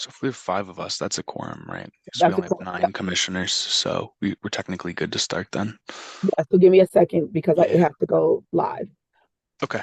So if we have five of us, that's a quorum, right? Because we That's a only have quorum. nine commissioners, so we're technically good to start then. Yeah, so give me a second because it Yeah. has to go live. Okay.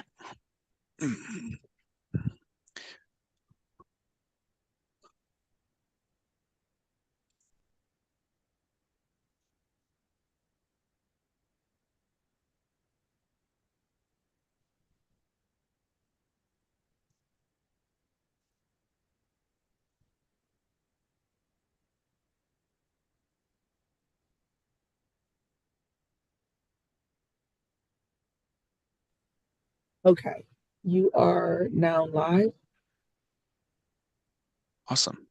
Okay. You are now live. Awesome.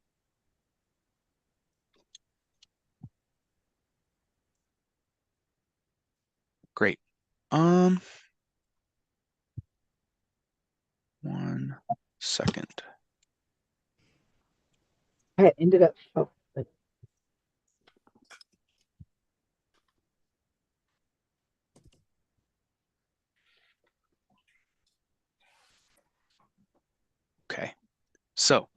Great. Um, 1 second. I had ended up, oh, Okay. So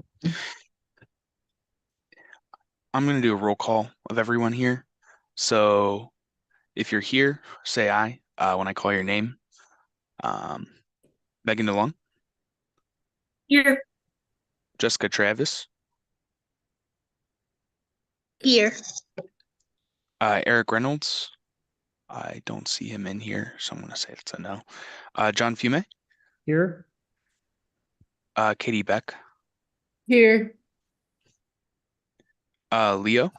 I'm going to do a roll call of everyone here. So if you're here, say aye when I call your name. Um, Megan DeLong, Here. Jessica Travis, Here. Eric Reynolds. I don't see him in here, so I'm going to say it's a no. John Fume, Here. Katie Beck, Here. Leo,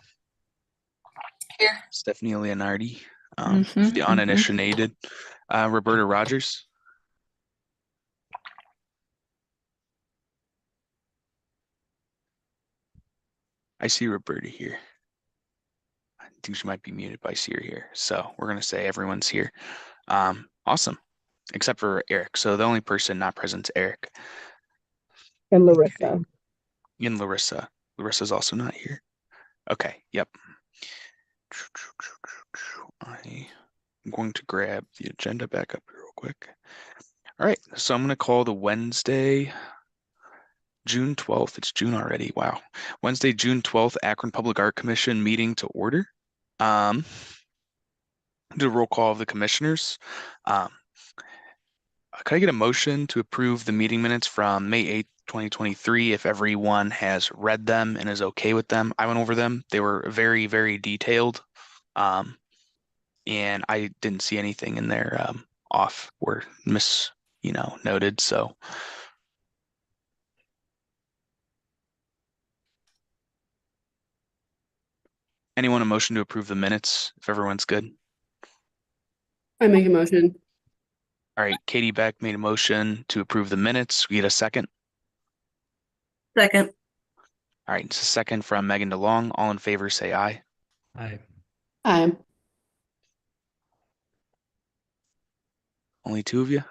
Here. Stephanie Leonardi, Mhm, the uninitiated, Roberta Rogers, I see Roberta here. I think she might be muted, but I see her here. So we're going to say everyone's here. Awesome, except for Eric. So the only person not present is Eric. and Okay. Larissa. And Larissa. Larissa's also not here. Okay, yep. I'm going to grab the agenda back up here real quick. All right, so I'm going to call the Wednesday, June 12th. It's June already. Wow. Wednesday, June 12th, Akron Public Art Commission meeting to order. Do a roll call of the commissioners. Um, could I get a motion to approve the meeting minutes from May 8th, 2023 if everyone has read them and is okay with them? I went over them. They were very, very detailed. Um, and I didn't see anything in there off or noted. So anyone a motion to approve the minutes if everyone's good? I make a motion. All right, Katie Beck made a motion to approve the minutes. We get a second. Second. All right, it's a second from Megan DeLong. All in favor, say aye. Aye. Aye. Only two of you?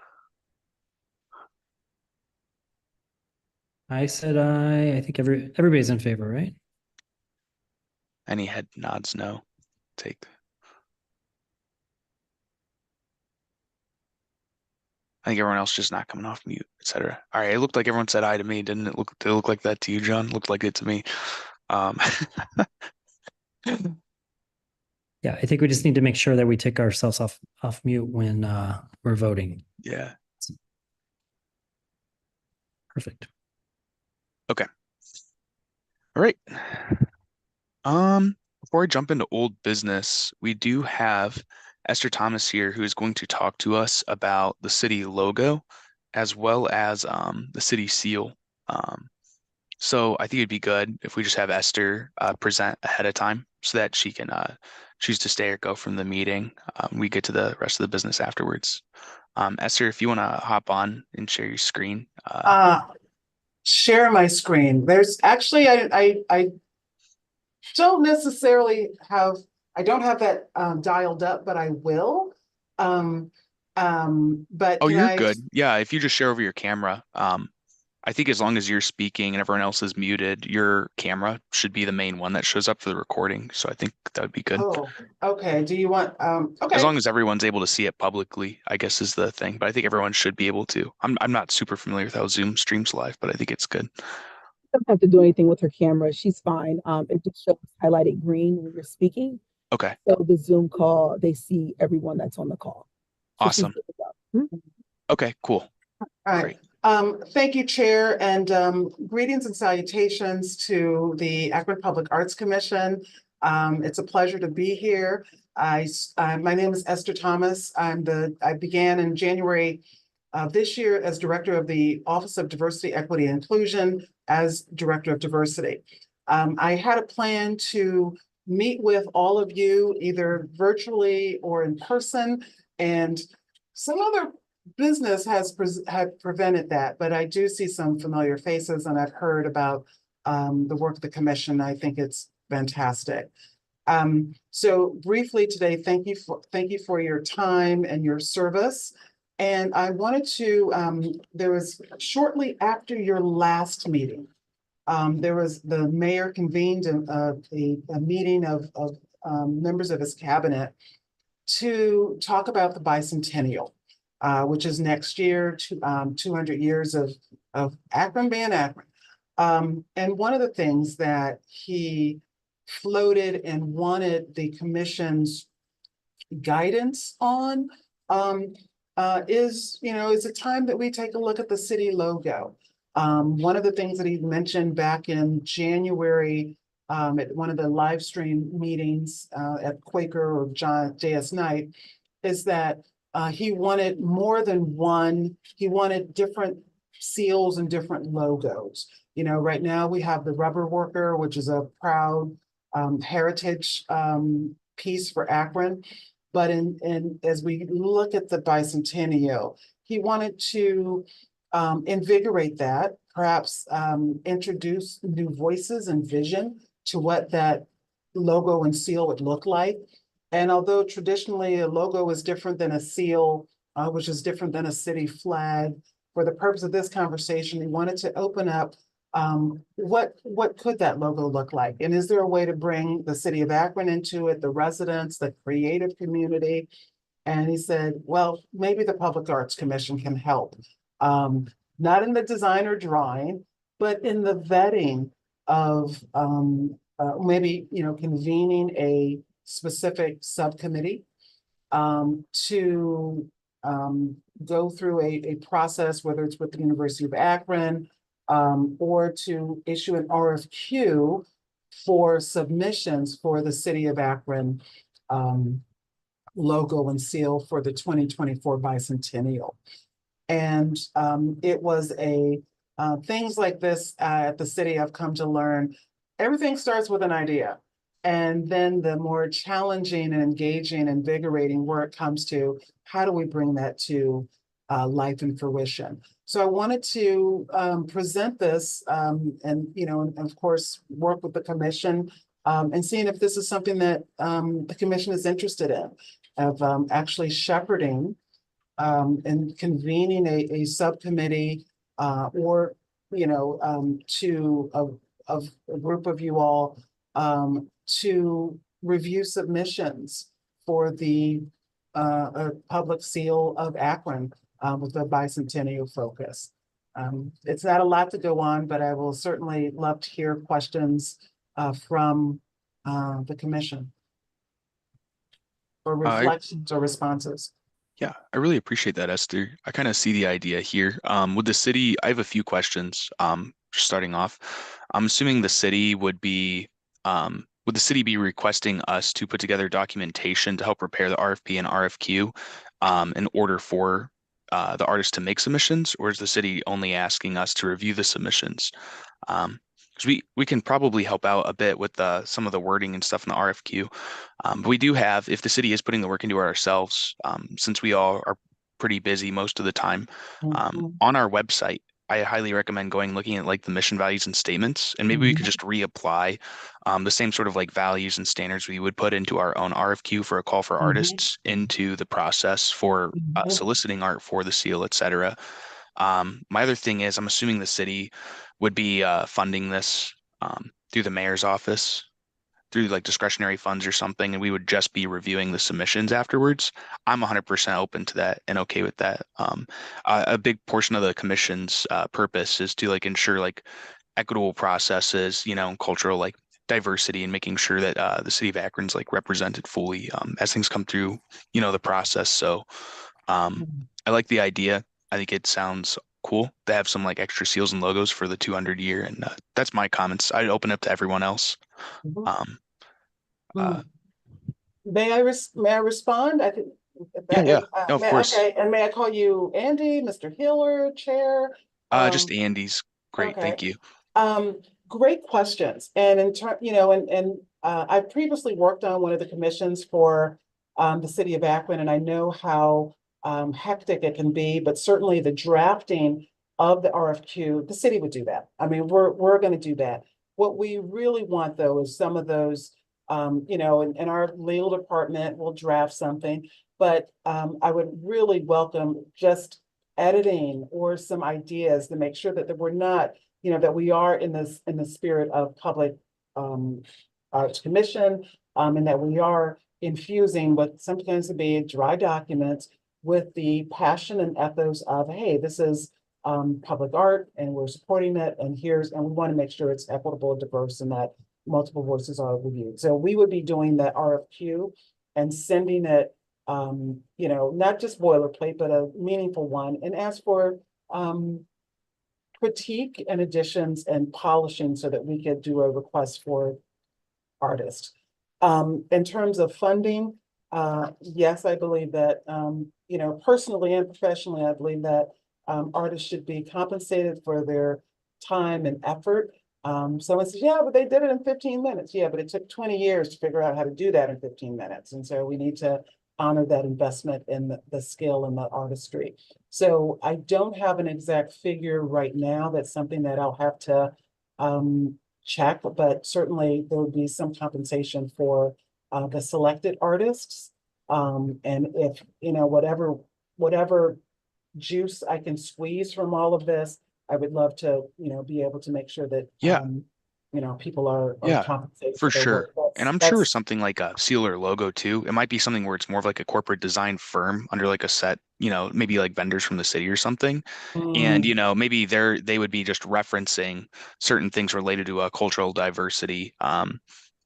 I said aye. I think everybody's in favor, right? Any head nods no? Take. I think everyone else just not coming off mute, etc. All right, it looked like everyone said aye to me, didn't it? Did it look like that to you, John? Looked like it to me. Um, Yeah, I think we just need to make sure that we take ourselves off mute when we're voting. yeah. Perfect. Okay. All right. Before I jump into old business, we do have Esther Thomas here who is going to talk to us about the city logo as well as the city seal. So I think it'd be good if we just have Esther present ahead of time so that she can choose to stay or go from the meeting. We get to the rest of the business afterwards. Esther, if you want to hop on and share your screen. Share my screen. There's actually I don't necessarily have I don't have that dialed up, but I will. But Oh, can you're I good. Yeah, if you just share over your camera. I think as long as you're speaking and everyone else is muted, your camera should be the main one that shows up for the recording. So I think that would be good. oh, okay. Do you want As okay. long as everyone's able to see it publicly, I guess is the thing. But I think everyone should be able to. I'm not super familiar with how Zoom streams live, but I think it's good. Doesn't have to do anything with her camera. She's fine. It just shows highlighted green when you're speaking. Okay, So the Zoom call, they see everyone that's on the call. So she's awesome. good to go. Mhm. Okay, cool. All right. Great. Thank you, Chair, and greetings and salutations to the Akron Public Arts Commission. It's a pleasure to be here. My name is Esther Thomas. I began in January this year as Director of the Office of Diversity, Equity, and Inclusion as Director of Diversity. I had a plan to meet with all of you either virtually or in person, and some other business had prevented that, but I do see some familiar faces and I've heard about the work of the commission. I think it's fantastic. So briefly today, thank you for your time and your service. And I wanted to, there was shortly after your last meeting, there was the mayor convened a meeting of members of his cabinet to talk about the bicentennial, which is next year, 200 years of Akron being Akron. And one of the things that he floated and wanted the commission's guidance on is, is a time that we take a look at the city logo. One of the things that he mentioned back in January at one of the live stream meetings at Quaker or JS Knight is that he wanted more than one, he wanted different seals and different logos. Right now we have the rubber worker, which is a proud heritage piece for Akron. But as we look at the bicentennial, he wanted to invigorate that, perhaps introduce new voices and vision to what that logo and seal would look like. And although traditionally a logo is different than a seal, which is different than a city flag, for the purpose of this conversation, we wanted to open up what could that logo look like? And is there a way to bring the city of Akron into it, the residents, the creative community? And he said, well, maybe the Public Arts Commission can help. Not in the design or drawing, but in the vetting of maybe, convening a specific subcommittee to go through a process, whether it's with the University of Akron, or to issue an RFQ for submissions for the City of Akron logo and seal for the 2024 bicentennial. And it was things like this at the city I've come to learn, everything starts with an idea. And then the more challenging and engaging, invigorating work comes to how do we bring that to life and fruition. So I wanted to present this and of course, work with the commission and seeing if this is something that the commission is interested in, of actually shepherding and convening a subcommittee or, to a group of you all to review submissions for the public seal of Akron with the bicentennial focus. It's not a lot to go on, but I will certainly love to hear questions from the commission or reflections or responses. Yeah, I really appreciate that, Esther. I kind of see the idea here. With the city, I have a few questions. Starting off, I'm assuming the city would the city be requesting us to put together documentation to help prepare the RFP and RFQ in order for the artist to make submissions, or is the city only asking us to review the submissions? Because we can probably help out a bit with some of the wording and stuff in the RFQ. But we do have, if the city is putting the work into it ourselves, since we all are pretty busy most of the time, on our website, I highly recommend looking at like the mission values and statements, and maybe we could just reapply the same sort of like values and standards we would put into our own RFQ for a call for artists into the process for soliciting art for the seal, etc. My other thing is, I'm assuming the city would be funding this through the mayor's office, through like discretionary funds or something, and we would just be reviewing the submissions afterwards. I'm 100% open to that and okay with that. A big portion of the commission's purpose is to like ensure like equitable processes, and cultural like diversity and making sure that the city of Akron's like represented fully as things come through, the process. So I like the idea. I think it sounds cool to have some like extra seals and logos for the 200 year. And that's my comments. I'd open up to everyone else. Mhm. Um, uh, Mm. May I respond? I think yeah, that, yeah. and No, of course. okay, and may I call you Andy, Mr. Healer, Chair? Just Um, Andy's great. okay. Thank you. Great questions. And in turn, I previously worked on one of the commissions for the city of Akron, and I know how hectic it can be, but certainly the drafting of the RFQ, the city would do that. I mean, we're going to do that. What we really want though is some of those, and our legal department will draft something, but I would really welcome just editing or some ideas to make sure that we're not, that we are in the spirit of public arts commission, and that we are infusing what sometimes to be dry documents with the passion and ethos of, hey, this is public art and we're supporting it, and we want to make sure it's equitable, diverse, and that multiple voices are reviewed. So we would be doing that RFQ and sending it, not just boilerplate, but a meaningful one, and ask for critique and additions and polishing so that we could do a request for artists. In terms of funding, yes, I believe that, personally and professionally, I believe that artists should be compensated for their time and effort. Someone says, yeah, but they did it in 15 minutes. Yeah, but it took 20 years to figure out how to do that in 15 minutes. And so we need to honor that investment in the skill and the artistry. So I don't have an exact figure right now. That's something that I'll have to check, but certainly there would be some compensation for the selected artists. And if, whatever juice I can squeeze from all of this, I would love to, be able to make sure that, Yeah. people are Yeah, compensated for for their sure. work. And I'm sure something like a seal or logo too. It might be something where it's more of like a corporate design firm under like a set, maybe like vendors from the city or something. And, Mm, maybe they would be just referencing certain things related to cultural diversity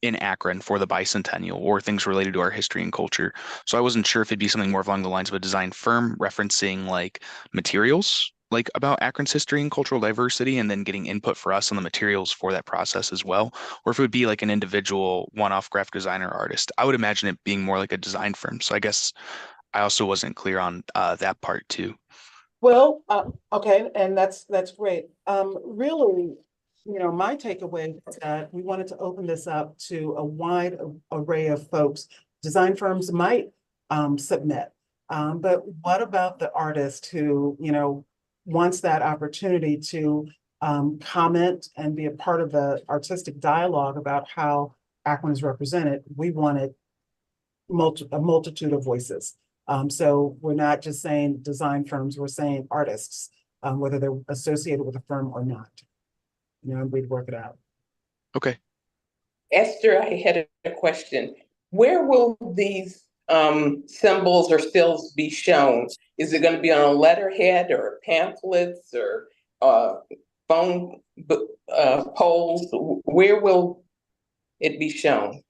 in Akron for the bicentennial or things related to our history and culture. So I wasn't sure if it'd be something more along the lines of a design firm referencing like materials like about Akron's history and cultural diversity and then getting input for us on the materials for that process as well, or if it would be like an individual one-off graphic designer artist. I would imagine it being more like a design firm. So I guess I also wasn't clear on that part too. But well, okay, and that's great. Really, my takeaway was that we wanted to open this up to a wide array of folks. Design firms might submit, but what about the artist who, wants that opportunity to comment and be a part of the artistic dialogue about how Akron is represented? We wanted a multitude of voices. So we're not just saying design firms, we're saying artists, whether they're associated with a firm or not. We'd work it out. okay. Esther, I had a question. Where will these symbols or stills be shown? Is it going to be on a letterhead or pamphlets or phone poles? Where will it be shown?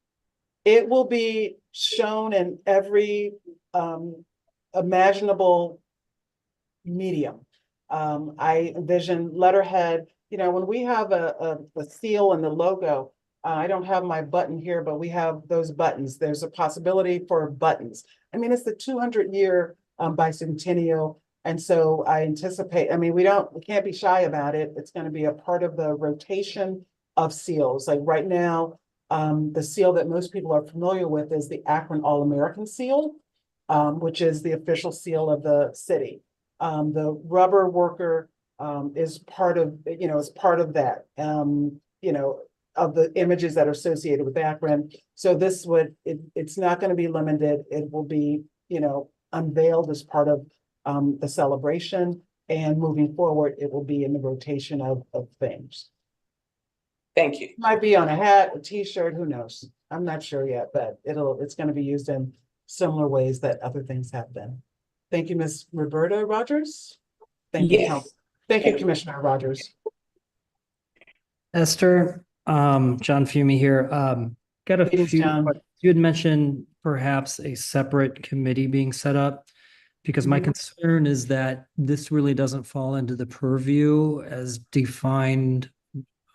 It will be shown in every imaginable medium. I envision letterhead, when we have a seal and the logo, I don't have my button here, but we have those buttons. There's a possibility for buttons. I mean, it's the 200-year bicentennial. And so I anticipate, I mean, we can't be shy about it. It's going to be a part of the rotation of seals. Like right now, the seal that most people are familiar with is the Akron All-American seal, which is the official seal of the city. The rubber worker is part of, that, of the images that are associated with Akron. So it's not going to be limited. It will be, unveiled as part of the celebration. And moving forward, it will be in the rotation of things. Thank you. Might be on a hat, a t-shirt, who knows? I'm not sure yet, but it's going to be used in similar ways that other things have been. Thank you, Ms. Roberta Rogers. Thank you, Yes. Council. Thank you, Commissioner Rogers. Esther, John Fumey here. Got a Greetings, few John. questions. You had mentioned perhaps a separate committee being set up because my Mhm. concern is that this really doesn't fall into the purview as defined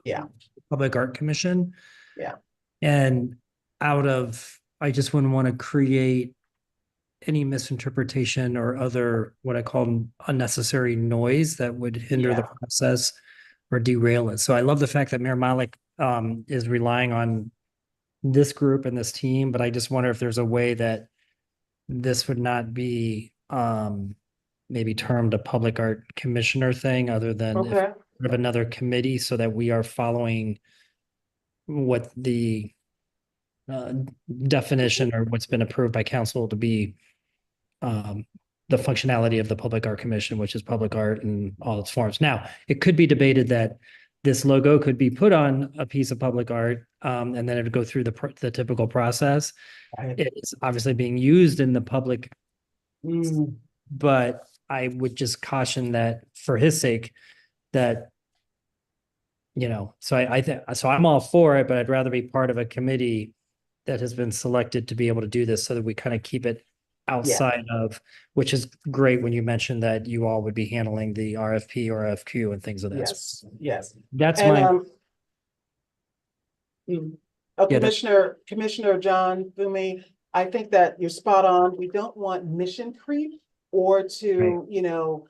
Yeah, Public Art Commission. yeah, And I just wouldn't want to create any misinterpretation or other what I call unnecessary noise that would hinder the yeah. process or derail it. So I love the fact that Mayor Malik is relying on this group and this team, but I just wonder if there's a way that this would not be maybe termed a public art commissioner thing other than if Okay, of another committee so that we are following what the uh, definition or what's been approved by council to be um, the functionality of the Public Art Commission, which is public art in all its forms. Now, it could be debated that this logo could be put on a piece of public art, and then it would go through the typical process. right. It's obviously being used in the public, Mm, but I would just caution that for his sake, that so I think so I'm all for it, but I'd rather be part of a committee that has been selected to be able to do this so that we kind of keep it yeah, outside of, which is great when you mentioned that you all would be handling the RFP or RFQ and things of that sort. yes, yes. That's And my, mm, yeah, that, Commissioner John Bumi, I think that you're spot on. We don't want mission creep or right. to,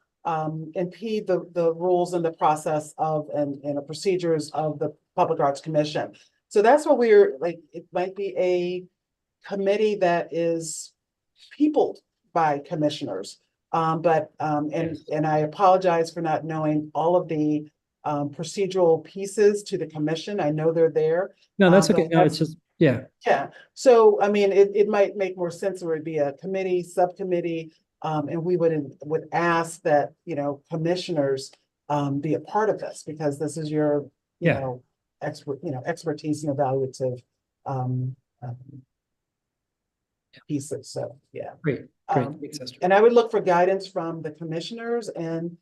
impede the rules and the process of and the procedures of the Public Arts Commission. So that's what we're like, it might be a committee that is peopled by commissioners. Yes. And I apologize for not knowing all of the procedural pieces to the commission. I know they're there. No, that's But okay. No, it's just, yeah, yeah, so I mean, it might make more sense where it'd be a committee, subcommittee, and we would ask that, commissioners be a part of this because this is your, yeah, expertise and evaluative um, um, pieces. So, yeah. great, great. Thanks, Esther. And I would look for guidance from the commissioners and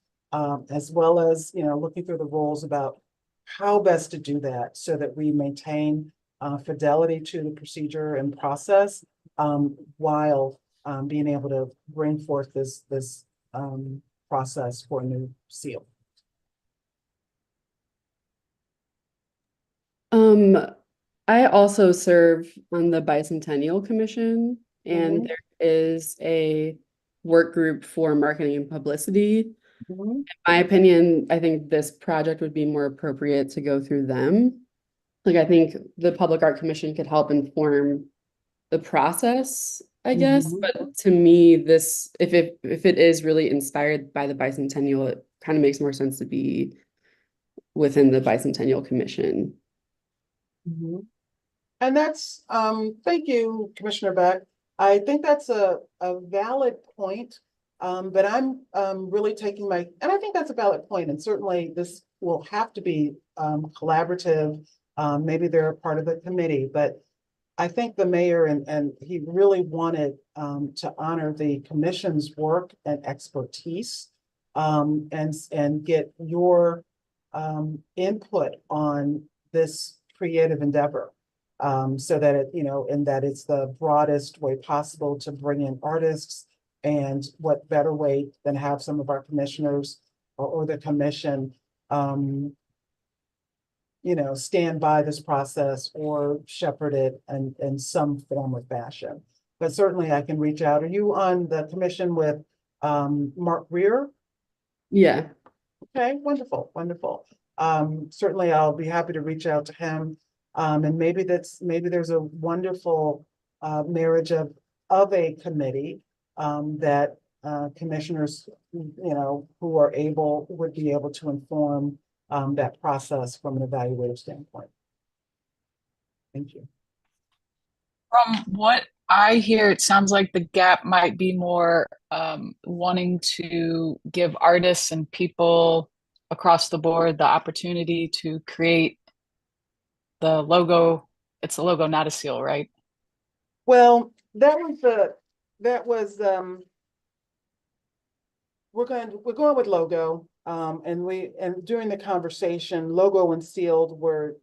as well as, looking through the rules about how best to do that so that we maintain fidelity to the procedure and process while being able to bring forth this process for a new seal. I also serve on the Bicentennial Commission, and Mhm. there is a work group for marketing and publicity. Mhm. My opinion, I think this project would be more appropriate to go through them. Like, I think the Public Art Commission could help inform the process, I guess. Mhm. But to me, this, if it is really inspired by the Bicentennial, it kind of makes more sense to be within the Bicentennial Commission. Mhm. And that's, thank you, Commissioner Beck. I think that's a valid point. But I'm really taking and I think that's a valid point, and certainly this will have to be collaborative. Maybe they're a part of the committee, but I think the mayor and he really wanted to honor the commission's work and expertise and get your input on this creative endeavor. So that and that it's the broadest way possible to bring in artists, and what better way than have some of our commissioners or the commission, stand by this process or shepherd it in some form or fashion. But certainly I can reach out. Are you on the commission with Mark Rear? Yeah. Okay, wonderful, wonderful. Certainly I'll be happy to reach out to him. And maybe there's a wonderful marriage of a committee that commissioners, who are able, would be able to inform that process from an evaluative standpoint. Thank you. From what I hear, it sounds like the gap might be more wanting to give artists and people across the board the opportunity to create the logo. It's a logo, not a seal, right? Well, that was we're going with logo. and during the conversation, logo and sealed were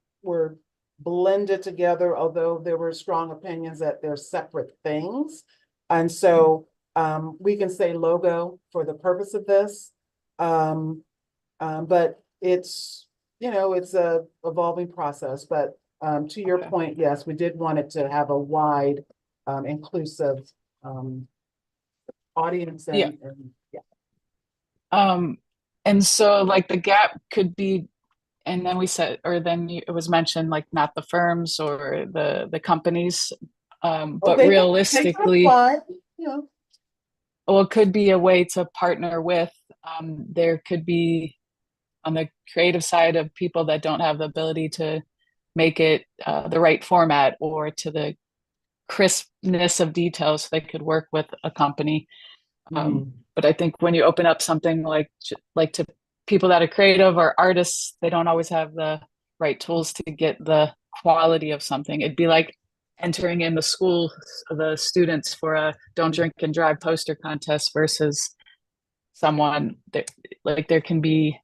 blended together, although there were strong opinions that they're separate things. And so we can say logo for the purpose of this. But it's, it's a evolving process. But to your Okay. point, yes, we did want it to have a wide, inclusive audience Yeah. and yeah. And so like the gap could be, and then we said, or then it was mentioned like not the firms or the companies, Well, but they can realistically, apply, you know. well, it could be a way to partner with. There could be on the creative side of people that don't have the ability to make it the right format or to the crispness of details, so they could work with a company. But I think when you open up something like to people that are creative or artists, they don't always have the right tools to get the quality of something. It'd be like entering in the students for a don't drink and drive poster contest versus someone that like there can be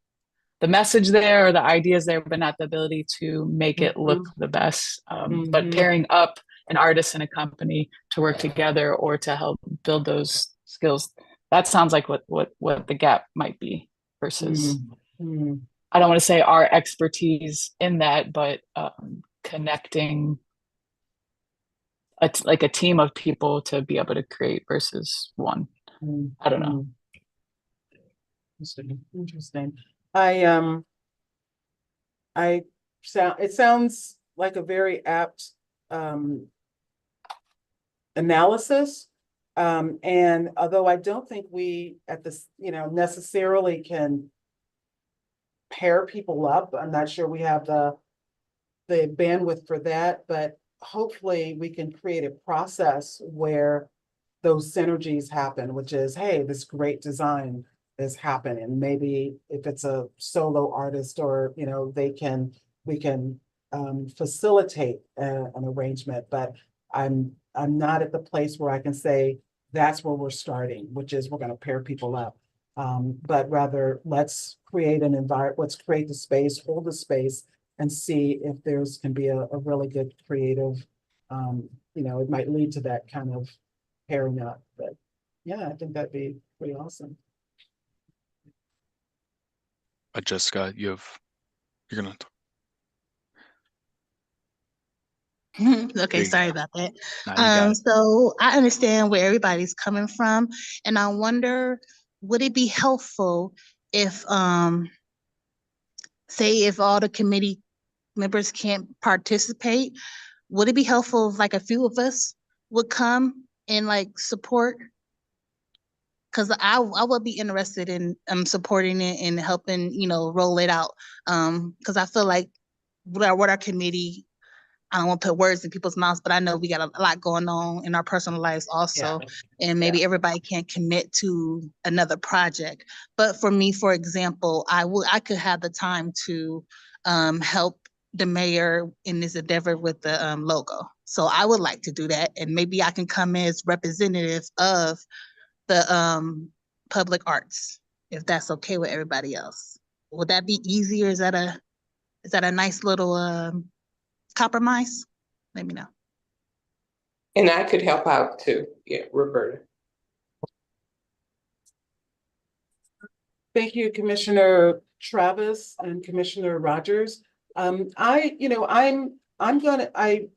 the message there or the ideas there, but not the ability to make it look the best. But pairing up an artist and a company to work together or to help build those skills, that sounds like what the gap might be versus I don't want to say our expertise in that, but connecting like a team of people to be able to create versus one. I don't know. Interesting. It sounds like a very apt analysis. And although I don't think we at this, necessarily can pair people up, I'm not sure we have the bandwidth for that, but hopefully we can create a process where those synergies happen, which is, hey, this great design is happening. Maybe if it's a solo artist or, we can facilitate an arrangement, but I'm not at the place where I can say that's where we're starting, which is we're going to pair people up. But rather let's create an environment, let's create the space, hold the space, and see if there's can be a really good creative, it might lead to that kind of pairing up. But yeah, I think that'd be pretty awesome. Jessica, you're gonna. Okay, sorry about that. Nah, you got it. So I understand where everybody's coming from, and I wonder, would it be helpful if, say, if all the committee members can't participate, would it be helpful if like a few of us would come and like support? Because I would be interested in supporting it and helping, roll it out. Because I feel like what our committee, I don't want to put words in people's mouths, but I know we got a lot going on in our personal lives also. And maybe everybody can't commit to another project. But for me, for example, I could have the time to help the mayor in this endeavor with the logo. So I would like to do that. And maybe I can come as representative of the public arts, if that's okay with everybody else. Would that be easier? Is that a nice little compromise? Let me know. And I could help out too. Yeah, Roberta. Thank you, Commissioner Travis and Commissioner Rogers. I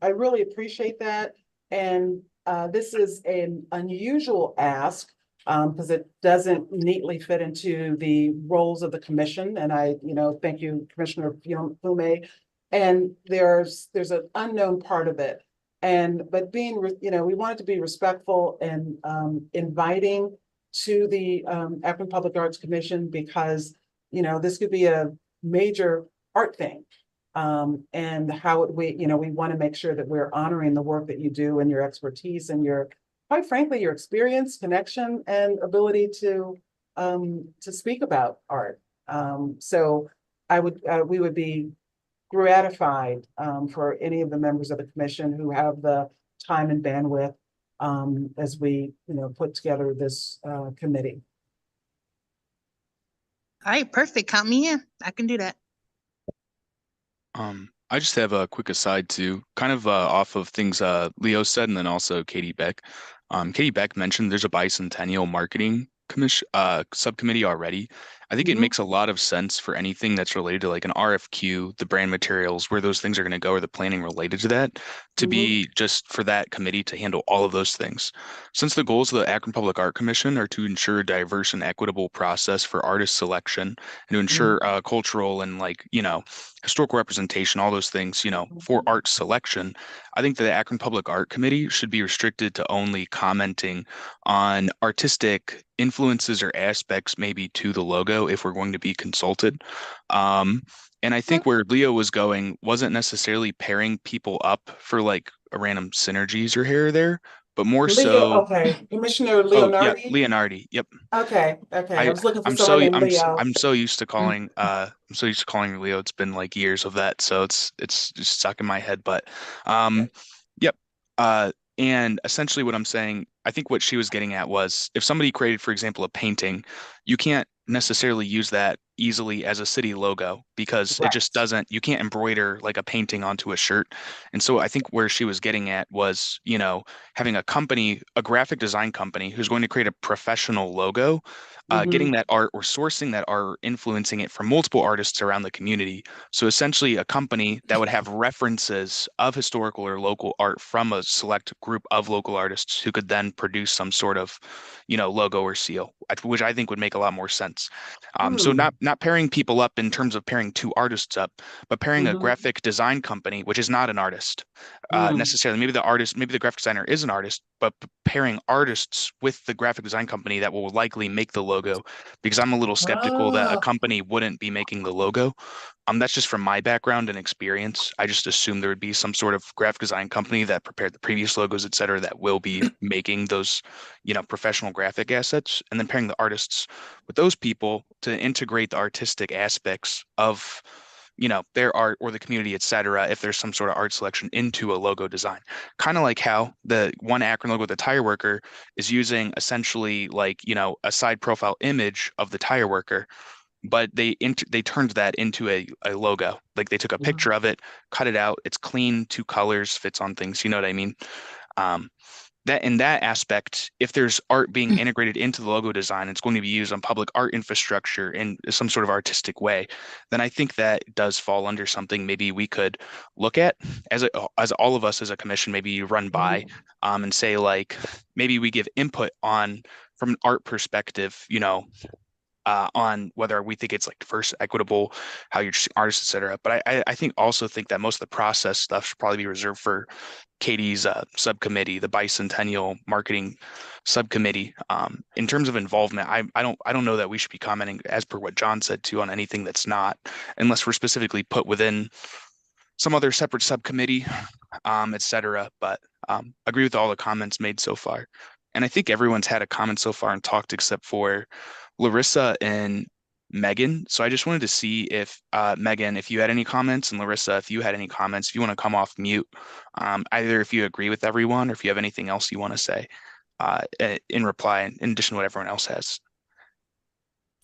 really appreciate that. And this is an unusual ask because it doesn't neatly fit into the roles of the commission. And thank you, Commissioner Fume. And there's an unknown part of it. But we wanted to be respectful and inviting to the Akron Public Arts Commission because, this could be a major art thing. And how we want to make sure that we're honoring the work that you do and your expertise and quite frankly, your experience, connection, and ability to speak about art. So we would be gratified for any of the members of the commission who have the time and bandwidth as we, put together this committee. All right, perfect. Count me in. I can do that. I just have a quick aside too, kind of off of things Leo said, and then also Katie Beck. Katie Beck mentioned there's a bicentennial marketing commission subcommittee already. I think it Mhm. makes a lot of sense for anything that's related to like an RFQ, the brand materials, where those things are going to go, or the planning related to that, to Mhm. be just for that committee to handle all of those things. Since the goals of the Akron Public Art Commission are to ensure a diverse and equitable process for artist selection and to Mhm. ensure cultural and like, historical representation, all those things, for art selection, I think the Akron Public Art Committee should be restricted to only commenting on artistic influences or aspects maybe to the logo if we're going to be consulted. Um, and I think where Leo was going wasn't necessarily pairing people up for like a random synergies or here or there, but more Leo, so, okay, Commissioner oh yeah, Leonardi. Leonardi. Yep. Okay, okay. I I was looking for I'm someone so named Leo. I'm so used to Mm. calling her Leo. It's been like years of that, so it's just stuck in my head. But Okay. um yep. And essentially what I'm saying, I think what she was getting at was if somebody created, for example, a painting, you can't necessarily use that easily as a city logo because it just Right. doesn't, you can't embroider like a painting onto a shirt. And so I think where she was getting at was, having a company, a graphic design company who's going to create a professional logo, Mm-hmm. getting that art or sourcing that art, influencing it from multiple artists around the community. So essentially, a company that would have references of historical or local art from a select group of local artists who could then produce some sort of, logo or seal, which I think would make a lot more sense. So Mm. not pairing people up in terms of pairing two artists up, but pairing a Mm-hmm. graphic design company, which is not an artist Mm. necessarily. Maybe the graphic designer is an artist, but pairing artists with the graphic design company that will likely make the logo, because I'm a little skeptical that a Oh. company wouldn't be making the logo. That's just from my background and experience. I just assume there would be some sort of graphic design company that prepared the previous logos, et cetera, that will be making those, professional graphic assets, and then pairing the artists with those people to integrate the artistic aspects of, their art or the community, et cetera, if there's some sort of art selection into a logo design. Kind of like how the one Akron logo with the tire worker is using essentially like, a side profile image of the tire worker, but they turned that into a logo. Like they took a Mhm. picture of it, cut it out. It's clean, two colors, fits on things. You know what I mean? Um, that in that aspect, if there's art being integrated into the logo design, it's going to be used on public art infrastructure in some sort of artistic way, then I think that does fall under something maybe we could look at as all of us as a commission, maybe run by Mhm. and say like maybe we give input on from an art perspective, on whether we think it's like diverse, equitable, how you're choosing artists, et cetera. But I think also think that most of the process stuff should probably be reserved for Katie's subcommittee, the bicentennial marketing subcommittee. In terms of involvement, I don't know that we should be commenting as per what John said too on anything that's not, unless we're specifically put within some other separate subcommittee, et cetera. But agree with all the comments made so far. And I think everyone's had a comment so far and talked except for Larissa and Megan. So I just wanted to see if Megan, if you had any comments, and Larissa, if you had any comments, if you want to come off mute, either if you agree with everyone or if you have anything else you want to say in reply, in addition to what everyone else has.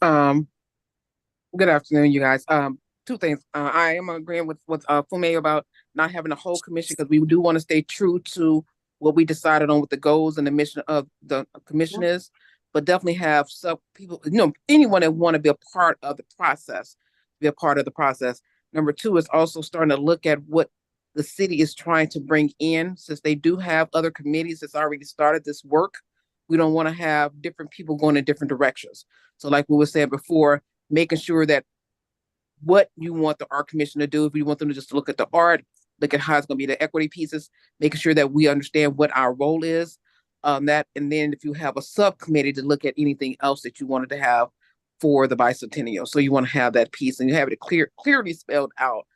Um, Good afternoon, you guys. Two things. I am agreeing with what Fume about not having a whole commission because we do want to stay true to what we decided on what the goals and the mission of the commission is, but definitely have some people, anyone that want to be a part of the process, be a part of the process. Number two is also starting to look at what the city is trying to bring in, since they do have other committees that's already started this work. We don't want to have different people going in different directions. So, like we were saying before, making sure that what you want the art commission to do, if you want them to just look at the art, look at how it's going to be the equity pieces, making sure that we understand what our role is. That, and then if you have a subcommittee to look at anything else that you wanted to have for the bicentennial, so you want to have that piece and you have it clearly spelled out.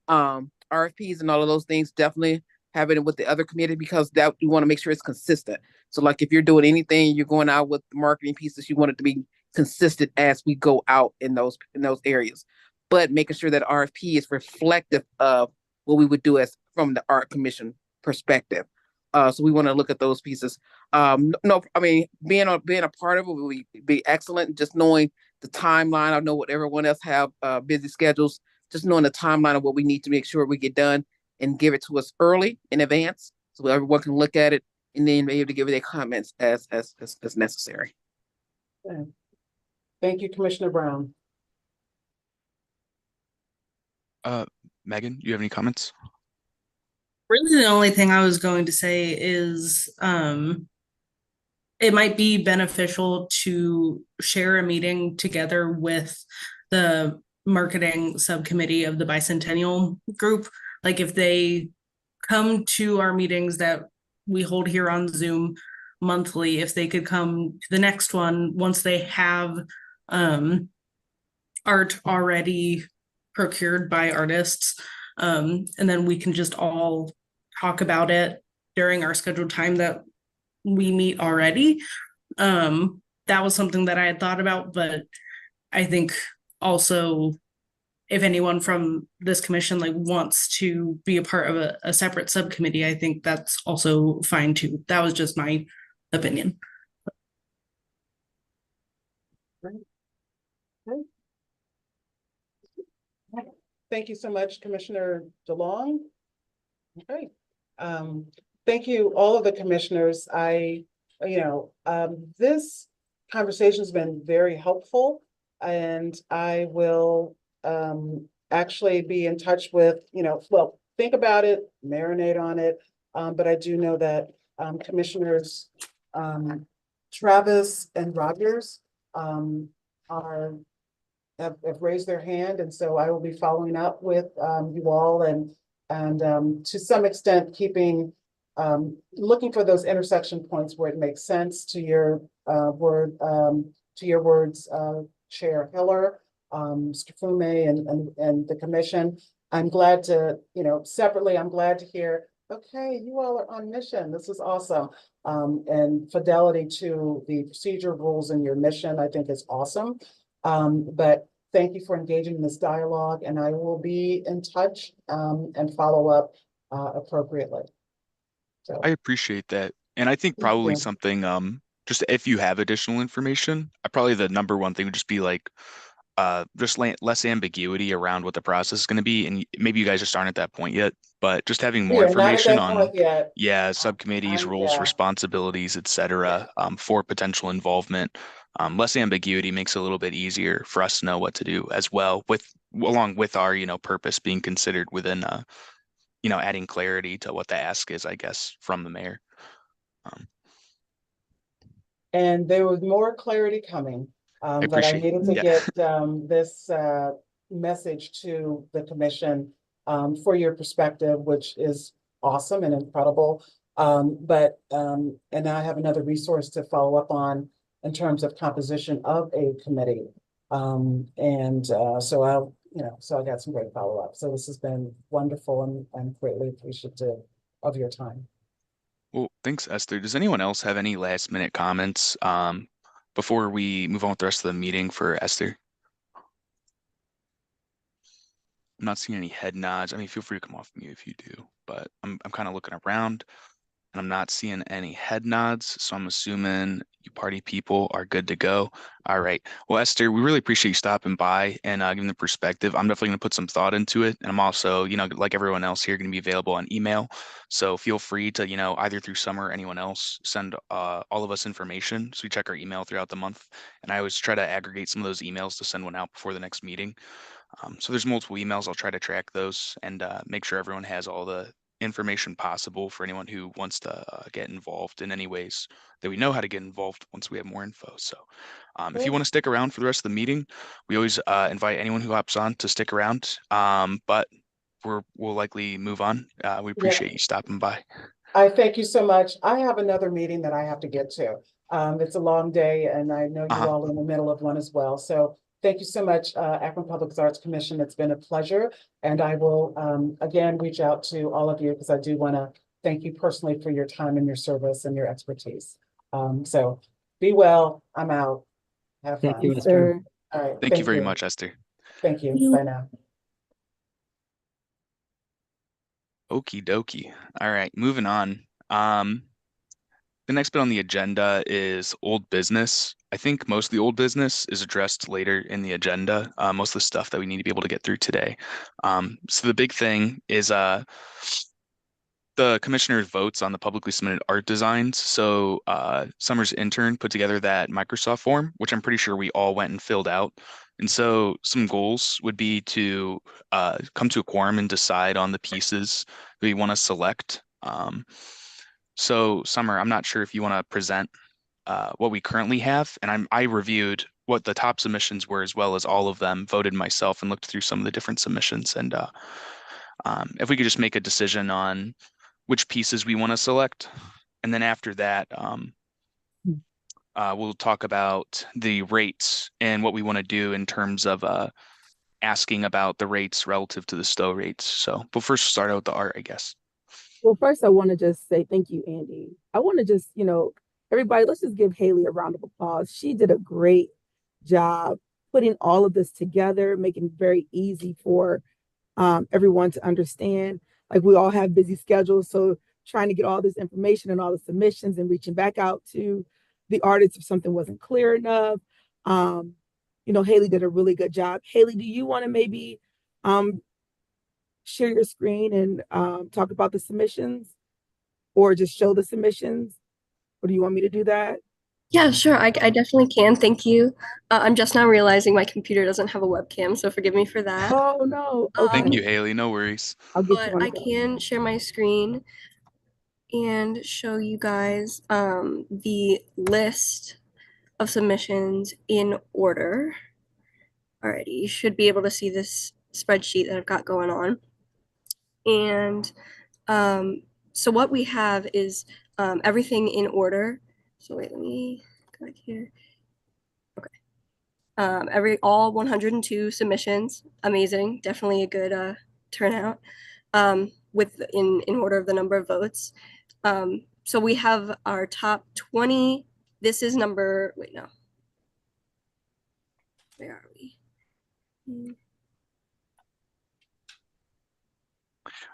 RFPs and all of those things, definitely have it with the other committee because that you want to make sure it's consistent. So, like if you're doing anything, you're going out with the marketing pieces, you want it to be consistent as we go out in those areas, but making sure that RFP is reflective of what we would do as from the art commission perspective. So we want to look at those pieces. No, I mean being a part of it would be excellent. Just knowing the timeline. I know what everyone else have busy schedules. Just knowing the timeline of what we need to make sure we get done and give it to us early in advance so everyone can look at it and then be able to give their comments as necessary. Okay. Thank you, Commissioner Brown. Megan, you have any comments? Really, the only thing I was going to say is it might be beneficial to share a meeting together with the marketing subcommittee of the Bicentennial Group. Like if they come to our meetings that we hold here on Zoom monthly, if they could come to the next one once they have art already procured by artists. And then we can just all talk about it during our scheduled time that we meet already. That was something that I had thought about, but I think also if anyone from this commission like wants to be a part of a separate subcommittee, I think that's also fine too. That was just my opinion. Thank you so much, Commissioner DeLong. Okay. Thank you, all of the commissioners. This conversation has been very helpful, and I will actually be in touch with, well, think about it, marinate on it. But I do know that Commissioners Travis and Rogers have raised their hand, and so I will be following up with you all and to some extent looking for those intersection points where it makes sense to your words, Chair Hiller, Mr. Fume, and the commission. I'm glad to, separately, I'm glad to hear, okay, you all are on mission. This is awesome. And fidelity to the procedure rules and your mission, I think is awesome. But thank you for engaging in this dialogue, and I will be in touch and follow up appropriately. So I appreciate that. And I think thank probably you. something, just if you have additional information, probably the number one thing would just be like, just less ambiguity around what the process is going to be. And maybe you guys just aren't at that point yet, but just having We more are not at information that on, point yet. yeah, subcommittees, roles, Yeah. responsibilities, et cetera, for potential involvement. Less ambiguity makes it a little bit easier for us to know what to do as well, along with our, purpose being considered within, adding clarity to what the ask is, I guess, from the mayor. And there was more clarity coming, I but I appreciate, needed to yeah. get this message to the commission for your perspective, which is awesome and incredible. And I have another resource to follow up on in terms of composition of a committee. So I got some great follow-up. So this has been wonderful, and I'm greatly appreciative of your time. Well, thanks, Esther. Does anyone else have any last minute comments before we move on with the rest of the meeting for Esther? I'm not seeing any head nods. I mean, feel free to come off mute if you do, but I'm kind of looking around and I'm not seeing any head nods. So I'm assuming you party people are good to go. All right. Well, Esther, we really appreciate you stopping by and giving the perspective. I'm definitely going to put some thought into it. And I'm also, like everyone else here, going to be available on email. So feel free to, either through Summer or anyone else, send all of us information. So we check our email throughout the month. And I always try to aggregate some of those emails to send one out before the next meeting. So there's multiple emails. I'll try to track those and make sure everyone has all the information possible for anyone who wants to get involved in any ways that we know how to get involved once we have more info. So if you want to stick around for the rest of the meeting, we always invite anyone who hops on to stick around. But we'll likely move on. We appreciate you stopping by. I thank you so much. I have another meeting that I have to get to. It's a long day, and I know you all are in the middle of one as well. So thank you so much, Akron Public Arts Commission. It's been a pleasure. And I will, again, reach out to all of you because I do want to thank you personally for your time and your service and your expertise. So be well. I'm out. Have fun. Thank you, Esther. All right. Thank you very much, Esther. Thank you. Bye now. Okie dokie. All right, moving on. The next bit on the agenda is old business. I think most of the old business is addressed later in the agenda. Most of the stuff that we need to be able to get through today. So the big thing is the commissioner votes on the publicly submitted art designs. So Summer's intern put together that Microsoft form, which I'm pretty sure we all went and filled out. And so some goals would be to come to a quorum and decide on the pieces we want to select. So Summer, I'm not sure if you want to present what we currently have, and I reviewed what the top submissions were as well as all of them, voted myself and looked through some of the different submissions. And if we could just make a decision on which pieces we want to select. And then after that, we'll talk about the rates and what we want to do in terms of asking about the rates relative to the Stowe rates. So we'll first start out with the art, I guess. Well, first, I want to just say thank you, Andy. I want to just, everybody, let's just give Haley a round of applause. She did a great job putting all of this together, making it very easy for everyone to understand. Like, we all have busy schedules, so trying to get all this information and all the submissions and reaching back out to the artists if something wasn't clear enough. Haley did a really good job. Haley, do you want to maybe share your screen and talk about the submissions, or just show the submissions? Or do you want me to do that? Yeah, sure. I definitely can. Thank you. I'm just now realizing my computer doesn't have a webcam, so forgive me for that. Oh, no. Thank Okay. you, Haley. No worries. I'll get you But one I of those. can share my screen and show you guys the list of submissions in order. Alrighty, you should be able to see this spreadsheet that I've got going on. And so what we have is everything in order. So wait, let me go back here. Okay. All 102 submissions. Amazing. Definitely a good turnout. In order of the number of votes. So we have our top 20. This is number, wait, no. Where are we?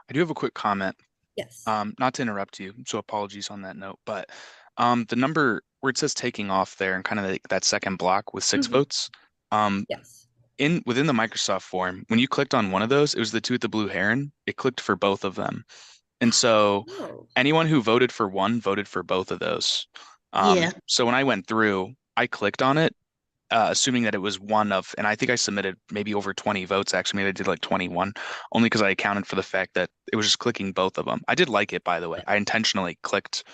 I do have a quick comment. Yes. Not to interrupt you, so apologies on that note, but the number where it says taking off there and kind of that second block with 6 votes, Yes. within the Microsoft form, when you clicked on one of those, it was the two with the blue heron. It clicked for both of them. And so anyone who voted for one voted for both of those. Yeah. So when I went through, I clicked on it, assuming that it was one of, and I think I submitted maybe over 20 votes. Actually, maybe I did like 21, only because I accounted for the fact that it was just clicking both of them. I did like it, by the way. I intentionally clicked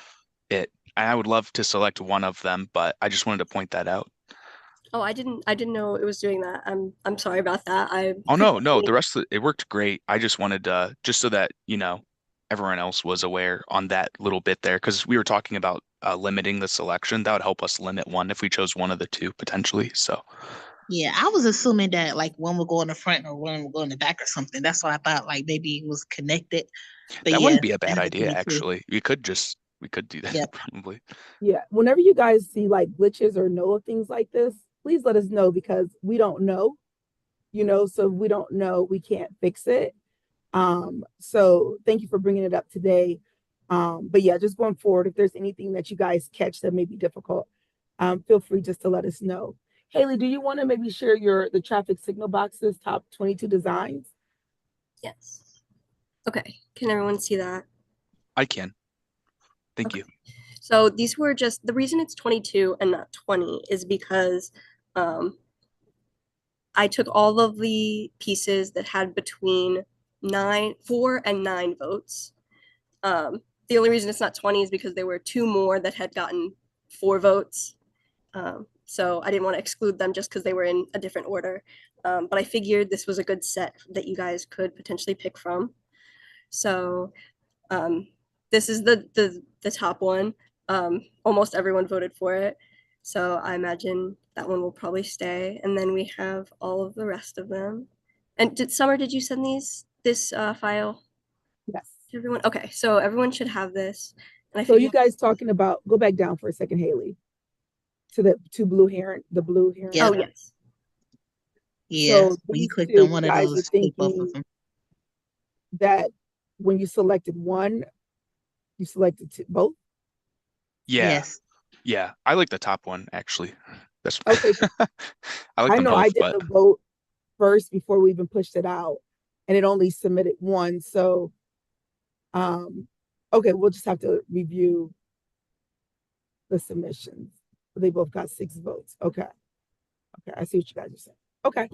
it. And I would love to select one of them, but I just wanted to point that out. Oh, I didn't know it was doing that. I'm sorry about that. Oh no, the rest of it worked great. I just wanted just so that, everyone else was aware on that little bit there, because we were talking about limiting the selection. That would help us limit one if we chose one of the two potentially. So Yeah, I was assuming that like one would go in the front or one would go in the back or something. That's why I thought like maybe it was connected. But that yeah, wouldn't be a bad that idea, happened to me too. actually. We could do that. Yep. Probably. Yeah. Whenever you guys see like glitches or know of things like this, please let us know, because we don't know, so if we don't know, we can't fix it. So thank you for bringing it up today. But yeah, just going forward, if there's anything that you guys catch that may be difficult, feel free just to let us know. Haley, do you want to maybe share the traffic signal boxes, top 22 designs? Yes. Okay. Can everyone see that? I can. Thank you. So these were just, the reason it's 22 and not 20 is because I took all of the pieces that had between 4 and 9 votes. The only reason it's not 20 is because there were 2 more that had gotten 4 votes. So I didn't want to exclude them just because they were in a different order. But I figured this was a good set that you guys could potentially pick from. So this is the top one. Almost everyone voted for it. So I imagine that one will probably stay. And then we have all of the rest of them. And Summer, did you send this file? Yes. To everyone? Okay, so everyone should have this. And So you guys talking about, go back down for a second, Haley, to the blue heron, the blue heron. Oh, yes. Yeah, So when you these clicked two, on one you of guys those, are click both of thinking them. that when you selected one, you selected both? Yeah, Yes. yeah. I like the top one actually. That's Okay, I like I them know I both, did but the vote first before we even pushed it out, and it only submitted one. So, um, okay, we'll just have to review the submissions. They both got 6 votes. Okay. Okay, I see what you guys are saying. Okay.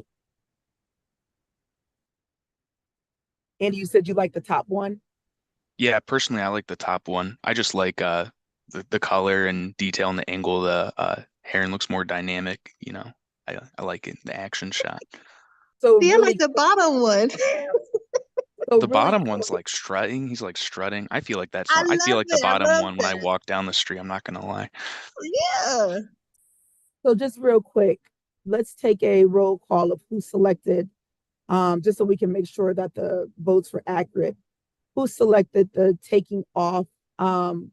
Andy, you said you like the top one? yeah, personally I like the top one. I just like the color and detail and the angle of the heron looks more dynamic, you know. I like it, the action shot. So See, I like really, the bottom one. so The really bottom one's quick, like strutting. He's like strutting. I feel like that's I not, I feel love like the it. I bottom love one when I that. walk down the street, I'm not gonna lie. Yeah. so just real quick, let's take a roll call of who selected, just so we can make sure that the votes were accurate. Who selected the taking off, oh,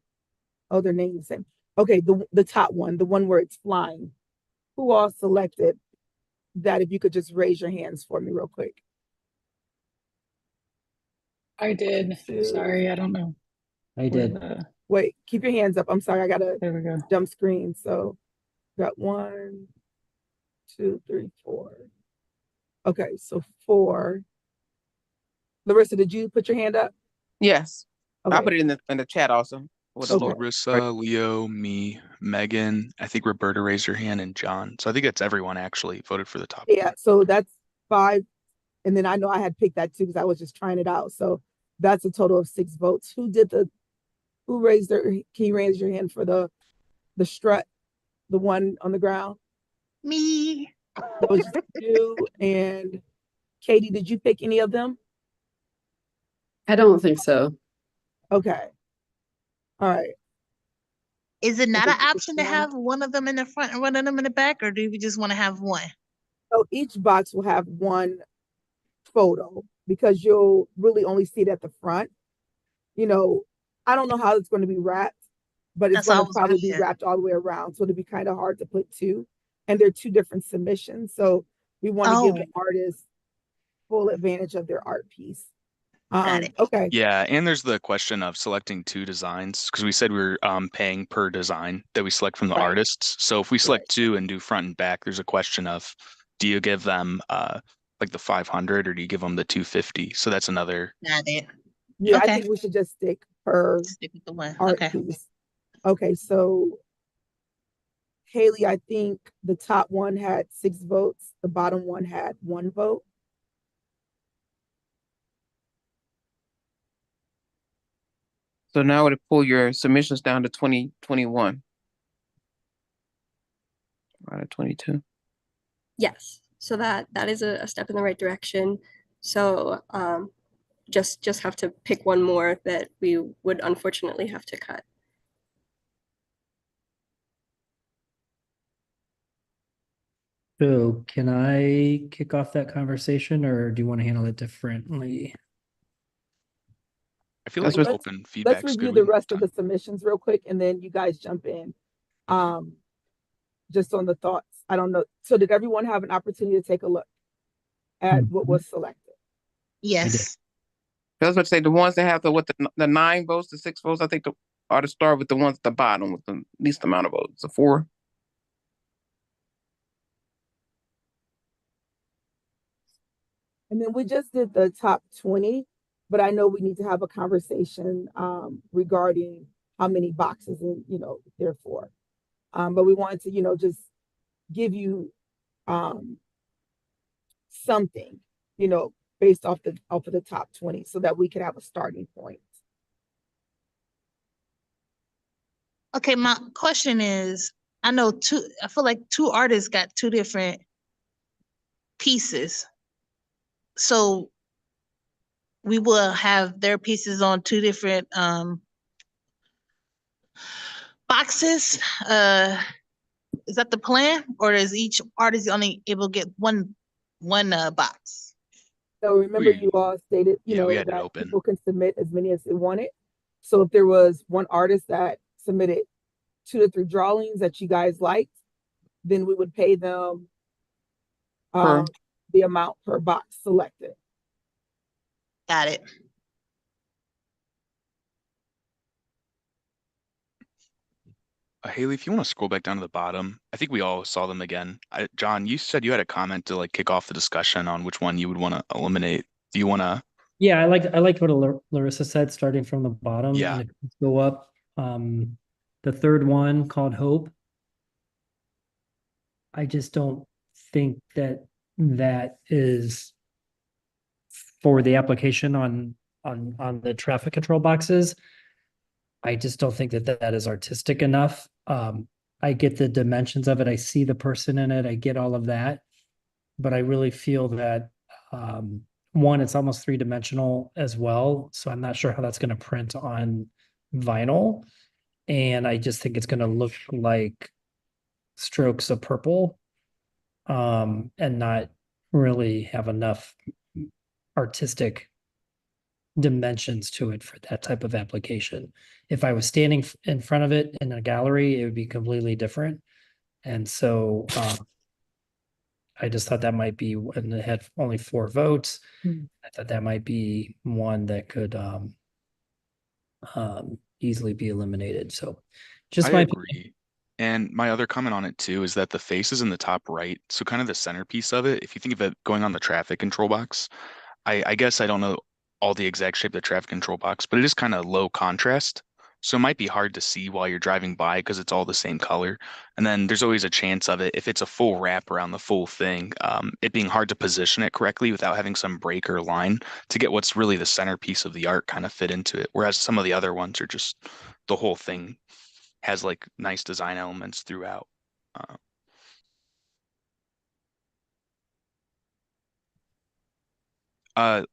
their name the same. Okay, the top one, the one where it's flying. Who all selected that? If you could just raise your hands for me real quick. I did. Two. Sorry, I don't know I where did. the, Wait, keep your hands up. I'm sorry, I gotta there we go. jump screen. So got 1, 2, 3, 4. Okay, so 4. Larissa, did you put your hand up? Yes. I'll Okay, put it in the chat also with the It's okay. vote. Right. Larissa, Leo, me, Megan. I think Roberta raised her hand and John. So I think that's everyone actually voted for the top Yeah, one. so that's 5. And then I know I had picked that too because I was just trying it out. So that's a total of 6 votes. Who raised their, can you raise your hand for the strut, the one on the ground? Me. That was just you. And Katie, did you pick any of them? I don't think so. Okay. All right. Is it And not then an you picked option to one. have one of them in the front and one of them in the back, or do we just want to have one? So each box will have one photo because you'll really only see it at the front. You know, I don't know how it's going to be wrapped, but it's That's going all I to was probably be wondering. wrapped all the way around. So it'll be kind of hard to put two. And they're 2 different submissions. So we want to give Oh, the artist full advantage of their art piece. got it. Okay. Yeah, and there's the question of selecting 2 designs because we said we were paying per design that we select from the Right. artists. So if we Right. select 2 and do front and back, there's a question of do you give them like the 500 or do you give them the 250? So that's another. Got it. Yeah, I Okay. think we should just stick per Stick with the one. art Okay. piece. Okay, so Haley, I think the top one had 6 votes. The bottom one had 1 vote. So now to pull your submissions down to 2021 out of 22. Yes, so that is a step in the right direction. So just have to pick one more that we would unfortunately have to cut. So can I kick off that conversation or do you want to handle it differently? I feel That's like what open Let's feedback's review good. We the can rest of time. the submissions real quick and then you guys jump in. Just on the thoughts. I don't know. So did everyone have an opportunity to take a look at what was selected? I did. Yes. I was about to say the ones that have the 9 votes, the 6 votes, I think ought to start with the ones at the bottom with the least amount of votes, the 4. And then we just did the top 20, but I know we need to have a conversation regarding how many boxes and therefore. But we wanted to, just give you something, based off of the top 20 so that we could have a starting point. Okay, my question is, I feel like 2 artists got 2 different pieces. So we will have their pieces on 2 different boxes. Is that the plan? Or is each artist only able to get one box? So remember you all stated, We had it that open. people can submit as many as they wanted. So if there was one artist that submitted 2 to 3 drawings that you guys liked, then we would pay them Per. the amount per box selected. Got it. Haley, if you want to scroll back down to the bottom, I think we all saw them again. John, you said you had a comment to like kick off the discussion on which one you would want to eliminate. Do you want to? Yeah, I liked what Larissa said, starting from the bottom Yeah, and it go up. The third one called Hope. I just don't think that that is for the application on the traffic control boxes. I just don't think that that is artistic enough. I get the dimensions of it. I see the person in it. I get all of that. But I really feel that one, it's almost three-dimensional as well. So I'm not sure how that's going to print on vinyl. And I just think it's going to look like strokes of purple and not really have enough artistic dimensions to it for that type of application. If I was standing in front of it in a gallery, it would be completely different. And so I just thought that might be, and it had only 4 votes. I thought that might be one that could easily be eliminated. So just I my agree. And my other comment on it too is that the face is in the top right. So kind of the centerpiece of it, if you think of it going on the traffic control box, I guess I don't know all the exact shape of the traffic control box, but it is kind of low contrast. So it might be hard to see while you're driving by because it's all the same color. And then there's always a chance of it, if it's a full wrap around the full thing, it being hard to position it correctly without having some break or line to get what's really the centerpiece of the art kind of fit into it. Whereas some of the other ones are just the whole thing has like nice design elements throughout. Uh,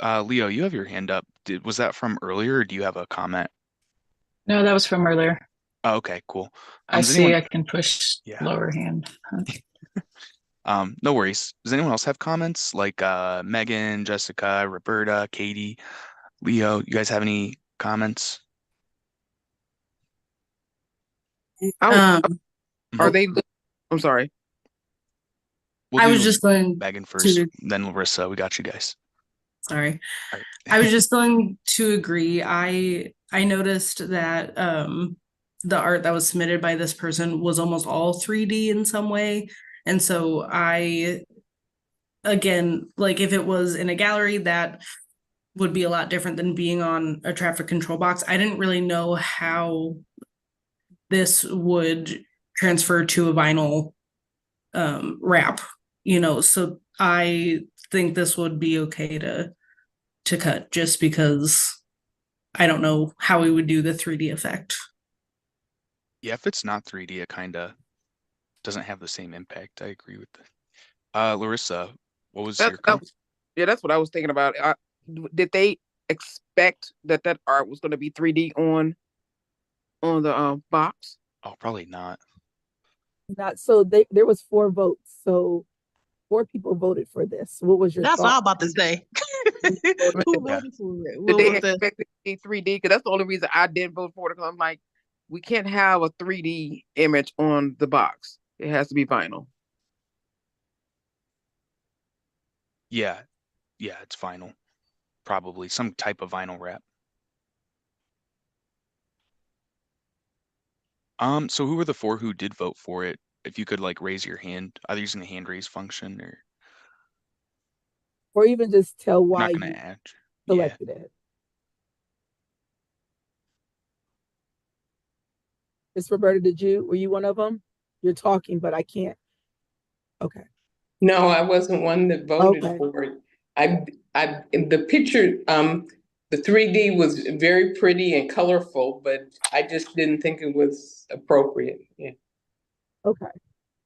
uh, Leo, you have your hand up. Was that from earlier, or do you have a comment? No, that was from earlier. Oh, okay, cool. I Does see anyone? I can push Yeah. lower hand. No worries. Does anyone else have comments? Like Megan, Jessica, Roberta, Katie, Leo, you guys have any comments? I was, Um, are Mhm. they, I'm sorry. We'll I was do just going Megan first, to, then Larissa. We got you guys. sorry. All I was right. just going to agree. I noticed that the art that was submitted by this person was almost all 3D in some way. And so I again, like if it was in a gallery, that would be a lot different than being on a traffic control box. I didn't really know how this would transfer to a vinyl wrap, so I think this would be okay to cut just because I don't know how we would do the 3D effect. Yeah, if it's not 3D, it kind of doesn't have the same impact. I agree with that. Larissa, what was That, your that comment? was, yeah, that's what I was thinking about. Did they expect that that art was going to be 3D on the box? Oh, probably not. Not so there was 4 votes. So 4 people voted for this. What was your That's all I'm thought? about to say. Who Yeah. voted for it? Did What they was the expect it to be 3D? Because that's the only reason I didn't vote for it. Because I'm like, we can't have a 3D image on the box. It has to be vinyl. Yeah, yeah, it's vinyl. Probably some type of vinyl wrap. So who were the 4 who did vote for it? If you could like raise your hand, either using the hand raise function or Or even just tell you're why not gonna you add. Yeah. selected it. Miss Roberta, were you one of them? You're talking, but I can't. Okay. No, I wasn't one that voted Okay. for it. In the picture, the 3D was very pretty and colorful, but I just didn't think it was appropriate. Yeah. Okay.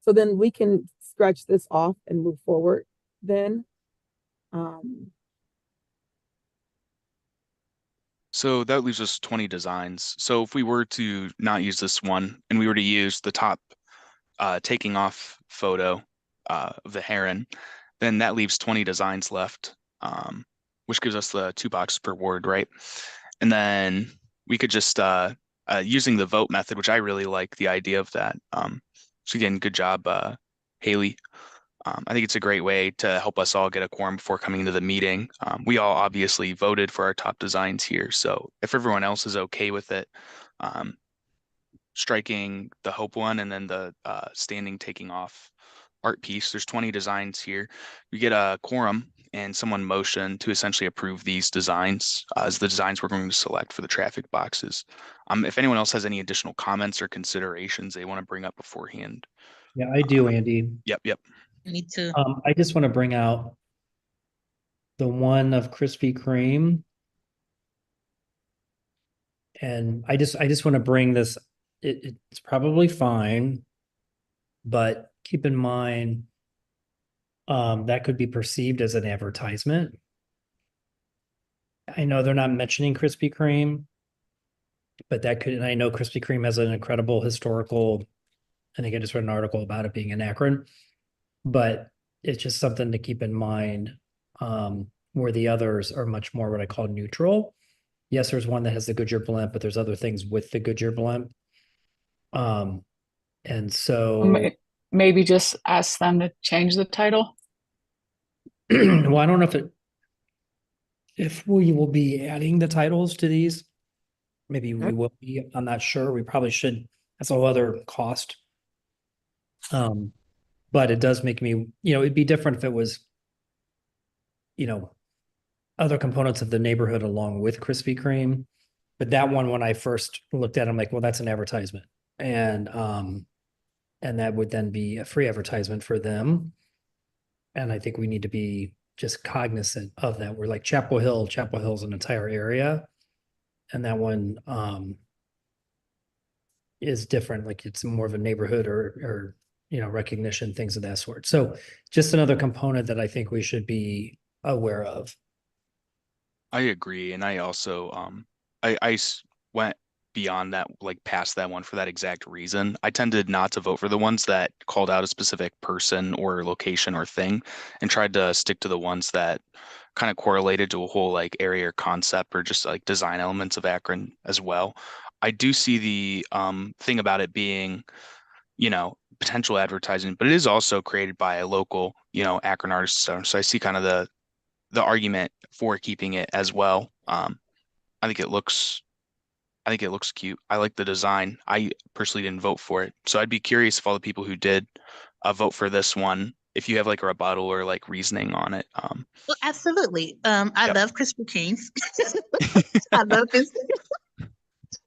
So then we can scratch this off and move forward then. Um, So that leaves us 20 designs. So if we were to not use this one and we were to use the top taking off photo of the heron, then that leaves 20 designs left, which gives us the 2 boxes per ward, right? And then we could just using the vote method, which I really like the idea of that. So again, good job, Haley. I think it's a great way to help us all get a quorum before coming into the meeting. We all obviously voted for our top designs here, so if everyone else is okay with it, um, striking the Hope one and then the standing taking off art piece. There's 20 designs here. We get a quorum and someone motion to essentially approve these designs as the designs we're going to select for the traffic boxes. If anyone else has any additional comments or considerations they want to bring up beforehand. Yeah, I do, Andy. Yep. Me too. I just want to bring out the one of Krispy Kreme. And I just want to bring this, it's probably fine, but keep in mind that could be perceived as an advertisement. I know they're not mentioning Krispy Kreme, but that could, and I know Krispy Kreme has an incredible historical, I think I just read an article about it being in Akron, but it's just something to keep in mind, where the others are much more what I call neutral. Yes, there's one that has the Goodyear blimp, but there's other things with the Goodyear blimp. And so Maybe just ask them to change the title. well, I don't know if we will be adding the titles to these. Maybe we will be, I'm not sure. We probably should. That's a whole other cost. But it does make me, it'd be different if it was, other components of the neighborhood along with Krispy Kreme. But that one, when I first looked at it, I'm like, well, that's an advertisement. And that would then be a free advertisement for them. And I think we need to be just cognizant of that. We're like Chapel Hill's an entire area. And that one is different. Like it's more of a neighborhood or recognition, things of that sort. So just another component that I think we should be aware of. I agree. And I also, went beyond that, like past that one for that exact reason. I tended not to vote for the ones that called out a specific person or location or thing and tried to stick to the ones that kind of correlated to a whole like area or concept or just like design elements of Akron as well. I do see the thing about it being, potential advertising, but it is also created by a local, Akron artist. So I see kind of the argument for keeping it as well. I think it looks cute. I like the design. I personally didn't vote for it. So I'd be curious if all the people who did vote for this one, if you have like a rebuttal or like reasoning on it. Well, absolutely. I Yep. love Krispy Kremes. I love this.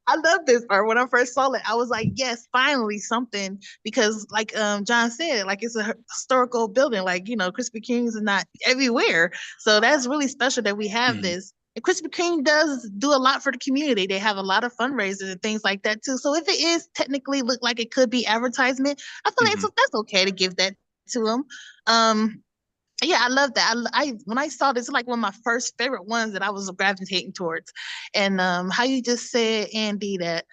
I love this part. When I first saw it, I was like, yes, finally something, because like John said, like it's a historical building, like, Krispy Kreme's is not everywhere. So that's really special that we have this. And Krispy Kreme does do a lot for the community. They have a lot of fundraisers and things like that too. So if it is technically look like it could be advertisement, I feel like that's okay to give that to them. Yeah, I love that. I when I saw this, it's like one of my first favorite ones that I was gravitating towards. And how you just said, Andy, that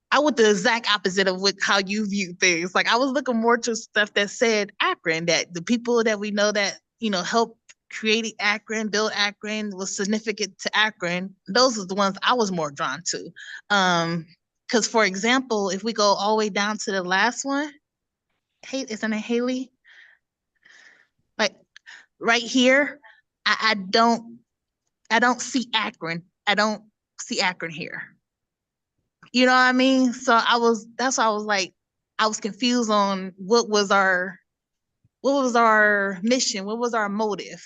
I went the exact opposite of how you view things. Like I was looking more to stuff that said Akron, that the people that we know that helped create Akron, build Akron, was significant to Akron. Those are the ones I was more drawn to. Because for example, if we go all the way down to the last one, hey, isn't it Haley? Like right here, I don't see Akron. I don't see Akron here. You know what I mean? So that's why I was like, I was confused on what was our mission, what was our motive.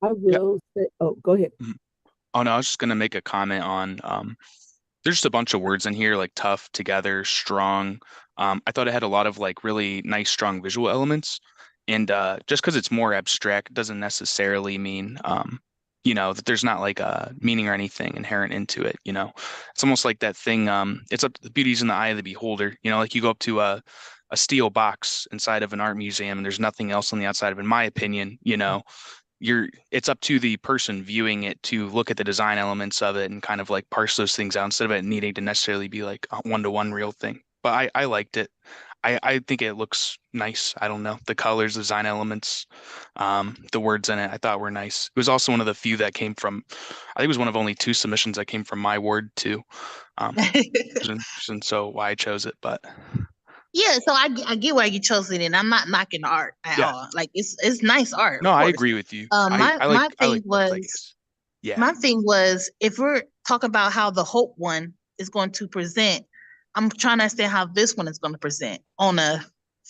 I will say, oh, go ahead. Oh no, I was just gonna make a comment on there's just a bunch of words in here like tough, together, strong. I thought it had a lot of like really nice, strong visual elements. And just because it's more abstract doesn't necessarily mean that there's not like a meaning or anything inherent into it. It's almost like that thing. It's up to the beauty's in the eye of the beholder. Like you go up to a steel box inside of an art museum and there's nothing else on the outside of it. In my opinion, it's up to the person viewing it to look at the design elements of it and kind of like parse those things out instead of it needing to necessarily be like a one-to-one real thing. But I liked it. I think it looks nice. I don't know. The colors, design elements, the words in it, I thought were nice. It was also one of the few that came from, I think it was one of only 2 submissions that came from my ward too. And so why I chose it, but yeah, so I get why you chose it, and I'm not knocking the art at all. Like it's nice art. No, of I course. agree with you. My I like thing both, I was guess. Yeah. My thing was, if we're talking about how the Hope one is going to present, I'm trying to understand how this one is going to present on a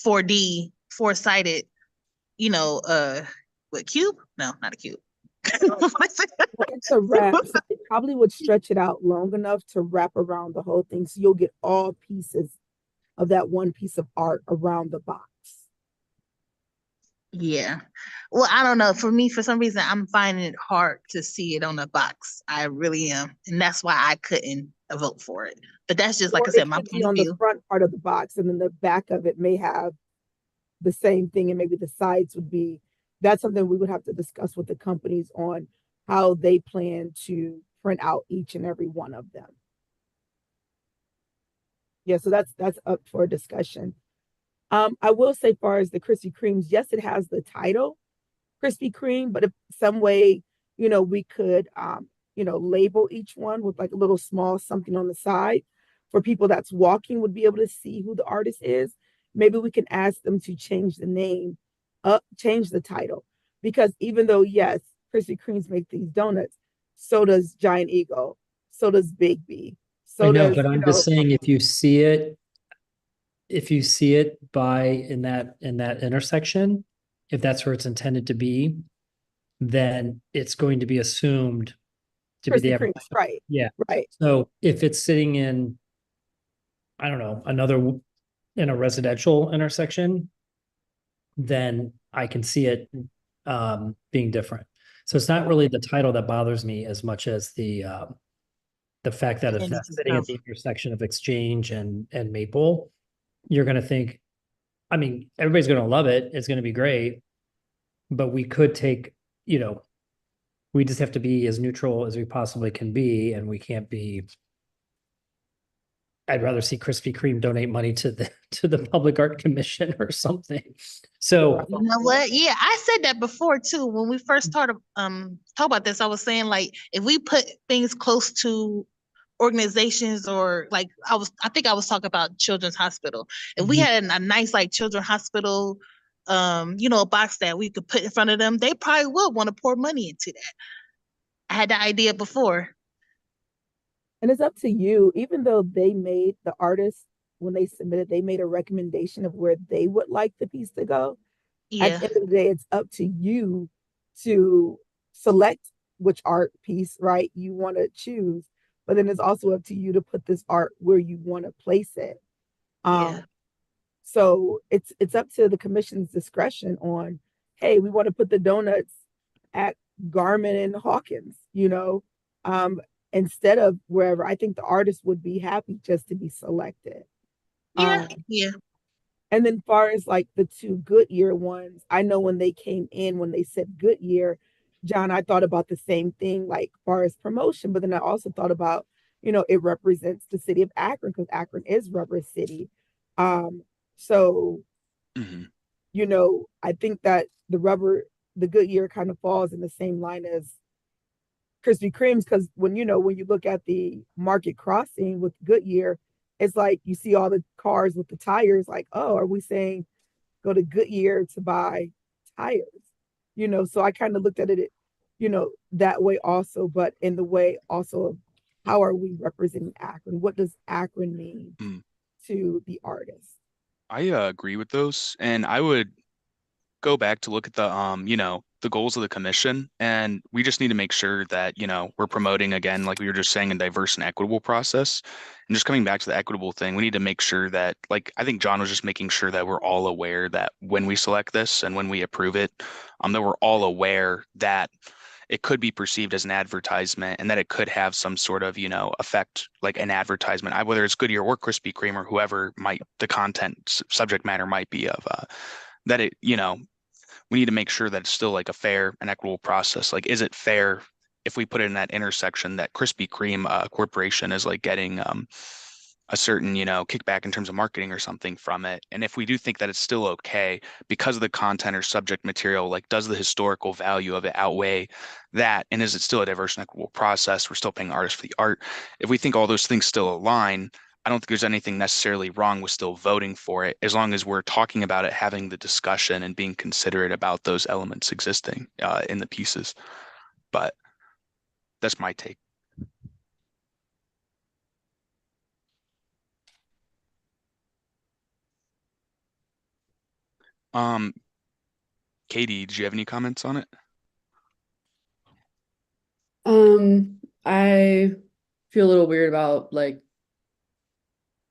4D, four-sided, what, cube? No, not a cube. Well, it's a wrap, so they probably would stretch it out long enough to wrap around the whole thing, so you'll get all pieces of that one piece of art around the box. Yeah. Well, I don't know. For me, for some reason, I'm finding it hard to see it on the box. I really am. And that's why I couldn't vote for it. But that's just, like Or I it said, my could be point of on the view. front part of the box, and then the back of it may have the same thing, and maybe the sides would be. That's something we would have to discuss with the companies on how they plan to print out each and every one of them. Yeah, so that's up for discussion. I will say, far as the Krispy Kremes, yes, it has the title Krispy Kreme, but if some way, we could, label each one with like a little small something on the side for people that's walking would be able to see who the artist is. Maybe we can ask them to change the name, change the title, because even though, yes, Krispy Kremes make these donuts, so does Giant Eagle, so does Big B, I so know, does, but I'm just saying if you see it by in that intersection, if that's where it's intended to be, then it's going to be assumed to be the Krispy advertisement. Kremes, right? Yeah. Right. So if it's sitting in, I don't know, in a residential intersection, then I can see it being different. So it's not really the title that bothers me as much as the fact that if that's sitting at the intersection of Exchange and Maple, you're going to think, I mean, everybody's going to love it. It's going to be great, but we could take, we just have to be as neutral as we possibly can be, and we can't be. I'd rather see Krispy Kreme donate money to the Public Art Commission or something. So You know what? Yeah, I said that before too. When we first started talk about this, I was saying, like, if we put things close to organizations, or like I think I was talking about Children's Hospital. If we had a nice like Children's Hospital a box that we could put in front of them, they probably would want to pour money into that. I had the idea before. And it's up to you, even though they made the artist, when they submitted, they made a recommendation of where they would like the piece to go. At Yeah. the end of the day, it's up to you to select which art piece, right, you want to choose. But then it's also up to you to put this art where you want to place it. Yeah. So it's up to the commission's discretion on, hey, we want to put the donuts at Garmin and Hawkins, instead of wherever. I think the artist would be happy just to be selected. Yeah. Yeah. And then far as like the two Goodyear ones, I know when they came in, when they said Goodyear, John, I thought about the same thing, like far as promotion, but then I also thought about, it represents the city of Akron, because Akron is Rubber City. So, Mhm. I think that the Goodyear kind of falls in the same line as Krispy Kremes, because when you look at the Market Crossing with Goodyear, it's like you see all the cars with the tires, like, oh, are we saying go to Goodyear to buy tires? So I kind of looked at it, that way also, but in the way also of how are we representing Akron? What does Akron mean Mm. to the artist? I agree with those, and I would go back to look at the goals of the commission, and we just need to make sure that, we're promoting, again, like we were just saying, a diverse and equitable process. And just coming back to the equitable thing, we need to make sure that, like, I think John was just making sure that we're all aware that when we select this and when we approve it, that we're all aware that it could be perceived as an advertisement and that it could have some sort of, effect like an advertisement, whether it's Goodyear or Krispy Kreme or whoever might the content subject matter might be of, that it, we need to make sure that it's still like a fair and equitable process. Like, is it fair if we put it in that intersection that Krispy Kreme corporation is like getting a certain, kickback in terms of marketing or something from it? And if we do think that it's still okay because of the content or subject material, like, does the historical value of it outweigh that? And is it still a diverse and equitable process? We're still paying artists for the art. If we think all those things still align, I don't think there's anything necessarily wrong with still voting for it, as long as we're talking about it, having the discussion, and being considerate about those elements existing in the pieces. But That's my take. Um, Katie, did you have any comments on it? I feel a little weird about like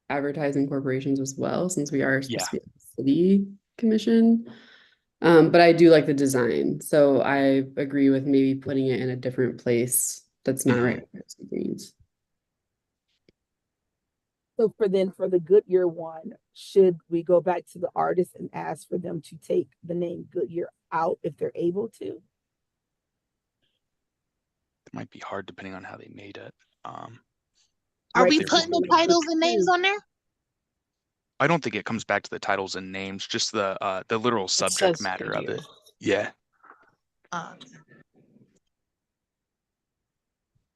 advertising corporations as well, since we are supposed Yeah. to be a city commission. But I do like the design, so I agree with maybe putting it in a different place that's not right for Krispy Kremes. So for the Goodyear one, should we go back to the artist and ask for them to take the name Goodyear out if they're able to? It might be hard depending on how they made it. Are Right, we They're putting the really- titles and names on there? I don't think it comes back to the titles and names, just the literal subject says matter of Goodyear. it. Yeah. Um,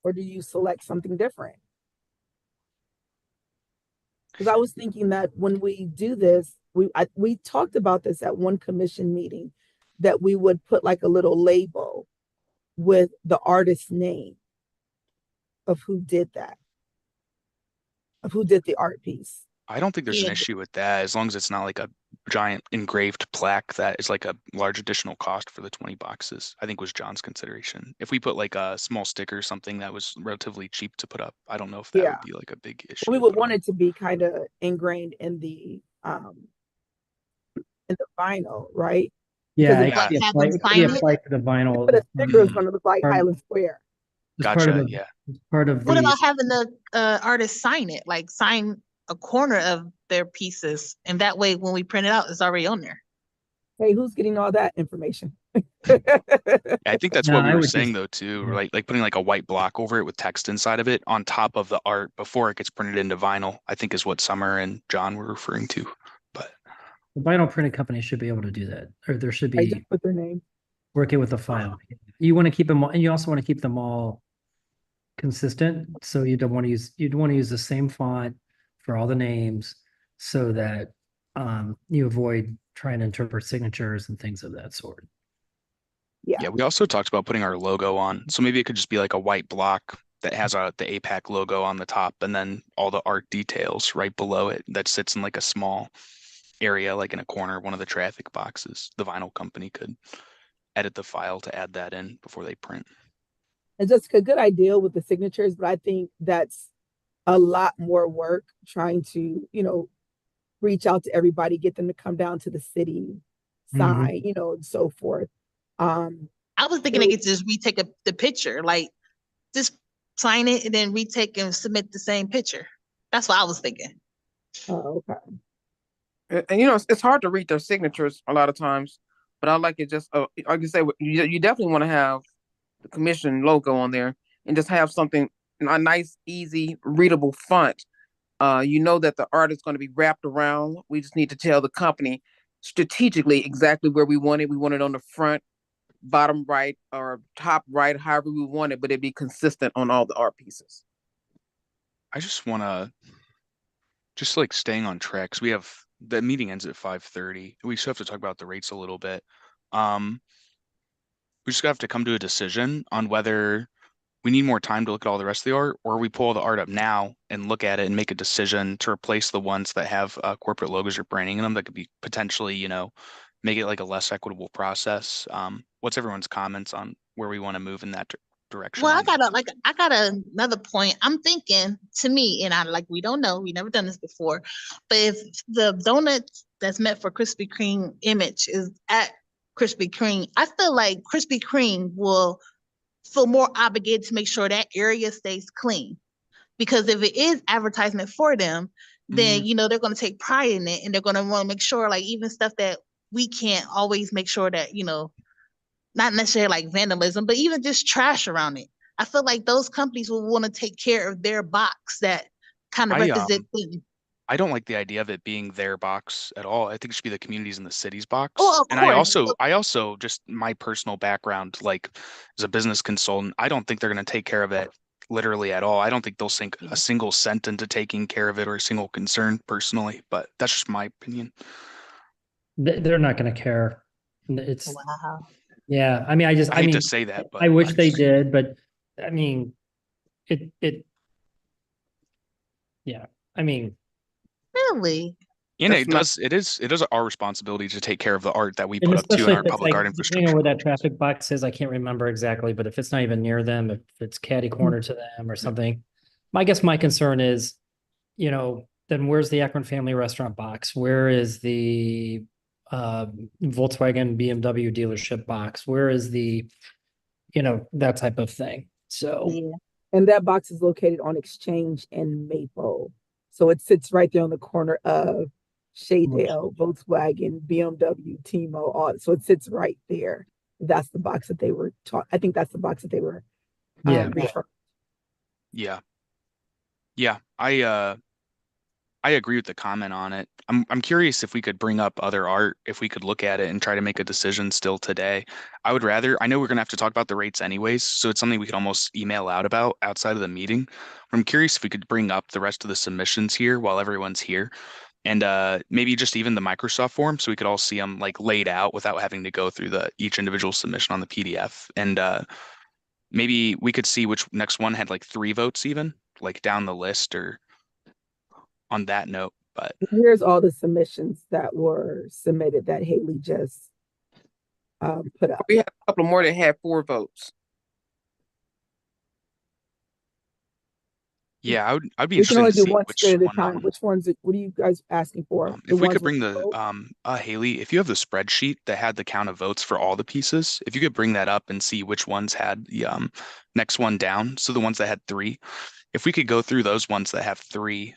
Or do you select something different? Because I was thinking that when we do this, we talked about this at one commission meeting, that we would put like a little label with the artist's name of who did that, of who did the art piece. I don't think there's an Yeah. issue with that as long as it's not like a giant engraved plaque that is like a large additional cost for the 20 boxes, I think was John's consideration. If we put like a small sticker or something that was relatively cheap to put up, I don't know if that Yeah. would be like a big issue. We would want it to be kind of ingrained in the vinyl, right? Yeah, Because Yeah. have them it could sign be it? applied to the vinyl. But a sticker is Mhm. going to look like Part- Highland Square. It's part of Gotcha. the, Yeah. it's part of What the, about having the artist sign it, like sign a corner of their pieces, and that way when we print it out, it's already on there. Hey, who's getting all that information? I think that's No, what we I were would saying just- though too, yeah. like putting like a white block over it with text inside of it on top of the art before it gets printed into vinyl, I think is what Summer and John were referring to. But the vinyl printing company should be able to do that, or there should I be just put their name. working with the file. You want to keep them all, and you also want to keep them all consistent. So you don't want to use, you'd want to use the same font for all the names so that you avoid trying to interpret signatures and things of that sort. yeah, we also talked about putting our logo on. So maybe it could just be like a white block that has the APAC logo on the top and then all the art details right below it that sits in like a small area, like in a corner of one of the traffic boxes. The vinyl company could edit the file to add that in before they print. It's just a good idea with the signatures, but I think that's a lot more work trying to, reach out to everybody, get them to come down to the city, sign, and so forth. I was thinking they could just retake the picture, like just sign it and then retake and submit the same picture. That's what I was thinking. Oh, okay. And it's hard to read their signatures a lot of times, but I like it just like you say, you definitely want to have the commission logo on there and just have something, a nice, easy, readable font. You know that the art is going to be wrapped around. We just need to tell the company strategically exactly where we want it. We want it on the front, bottom right, or top right, however we want it, but it'd be consistent on all the art pieces. I just want to, just like staying on track, because we have, the meeting ends at 5:30. We still have to talk about the rates a little bit. We just have to come to a decision on whether we need more time to look at all the rest of the art, or we pull the art up now and look at it and make a decision to replace the ones that have corporate logos or branding in them that could be potentially, make it like a less equitable process. What's everyone's comments on where we want to move in that direction? Well, I got another point. I'm thinking, to me, and we don't know, we never done this before, but if the donut that's meant for Krispy Kreme image is at Krispy Kreme, I feel like Krispy Kreme will feel more obligated to make sure that area stays clean. Because if it is advertisement for them, then they're going to take pride in it, and they're going to want to make sure, like, even stuff that we can't always make sure that, not necessarily like vandalism, but even just trash around it. I feel like those companies will want to take care of their box that kind of represents them. I don't like the idea of it being their box at all. I think it should be the communities in the city's box. Oh, of And course. I also just my personal background, like as a business consultant, I don't think they're going to take care of it literally at all. I don't think they'll sink a single cent into taking care of it or a single concern personally, but that's just my opinion. They're not going to care. It's Wow. yeah. I mean, I hate mean, to say that, but I wish they did, but I mean, it, yeah, I mean, Really? And That's not, it is our responsibility to take care of the art that we and put up too in especially our if it's public like, art depending on infrastructure. where that traffic box is, I can't remember exactly, but if it's not even near them, if it's catty corner to them or something. I guess my concern is, then where's the Akron Family Restaurant box? Where is the Volkswagen BMW dealership box? Where is that type of thing? So, Yeah. And that box is located on Exchange and Maple. So it sits right there on the corner of Shaydale, Volkswagen, BMW, Timo, all so it sits right there. That's the box that they were taught. I think that's the box that they were yeah, referring. Yeah. Yeah. I agree with the comment on it. I'm curious if we could bring up other art, if we could look at it and try to make a decision still today. I know we're gonna have to talk about the rates anyways, so it's something we could almost email out about outside of the meeting. I'm curious if we could bring up the rest of the submissions here while everyone's here. And maybe just even the Microsoft form so we could all see them like laid out without having to go through the each individual submission on the PDF. And maybe we could see which next one had like 3 votes even, like down the list or on that note. But Here's all the submissions that were submitted that Haley just put up. we had a couple more that had 4 votes. yeah, I'd be We can interested only to do see one which straight at a one. time. Which ones? What are you guys asking for? The If we ones could with bring the vote? Haley, if you have the spreadsheet that had the count of votes for all the pieces, if you could bring that up and see which ones had the next one down, so the ones that had 3, if we could go through those ones that have 3,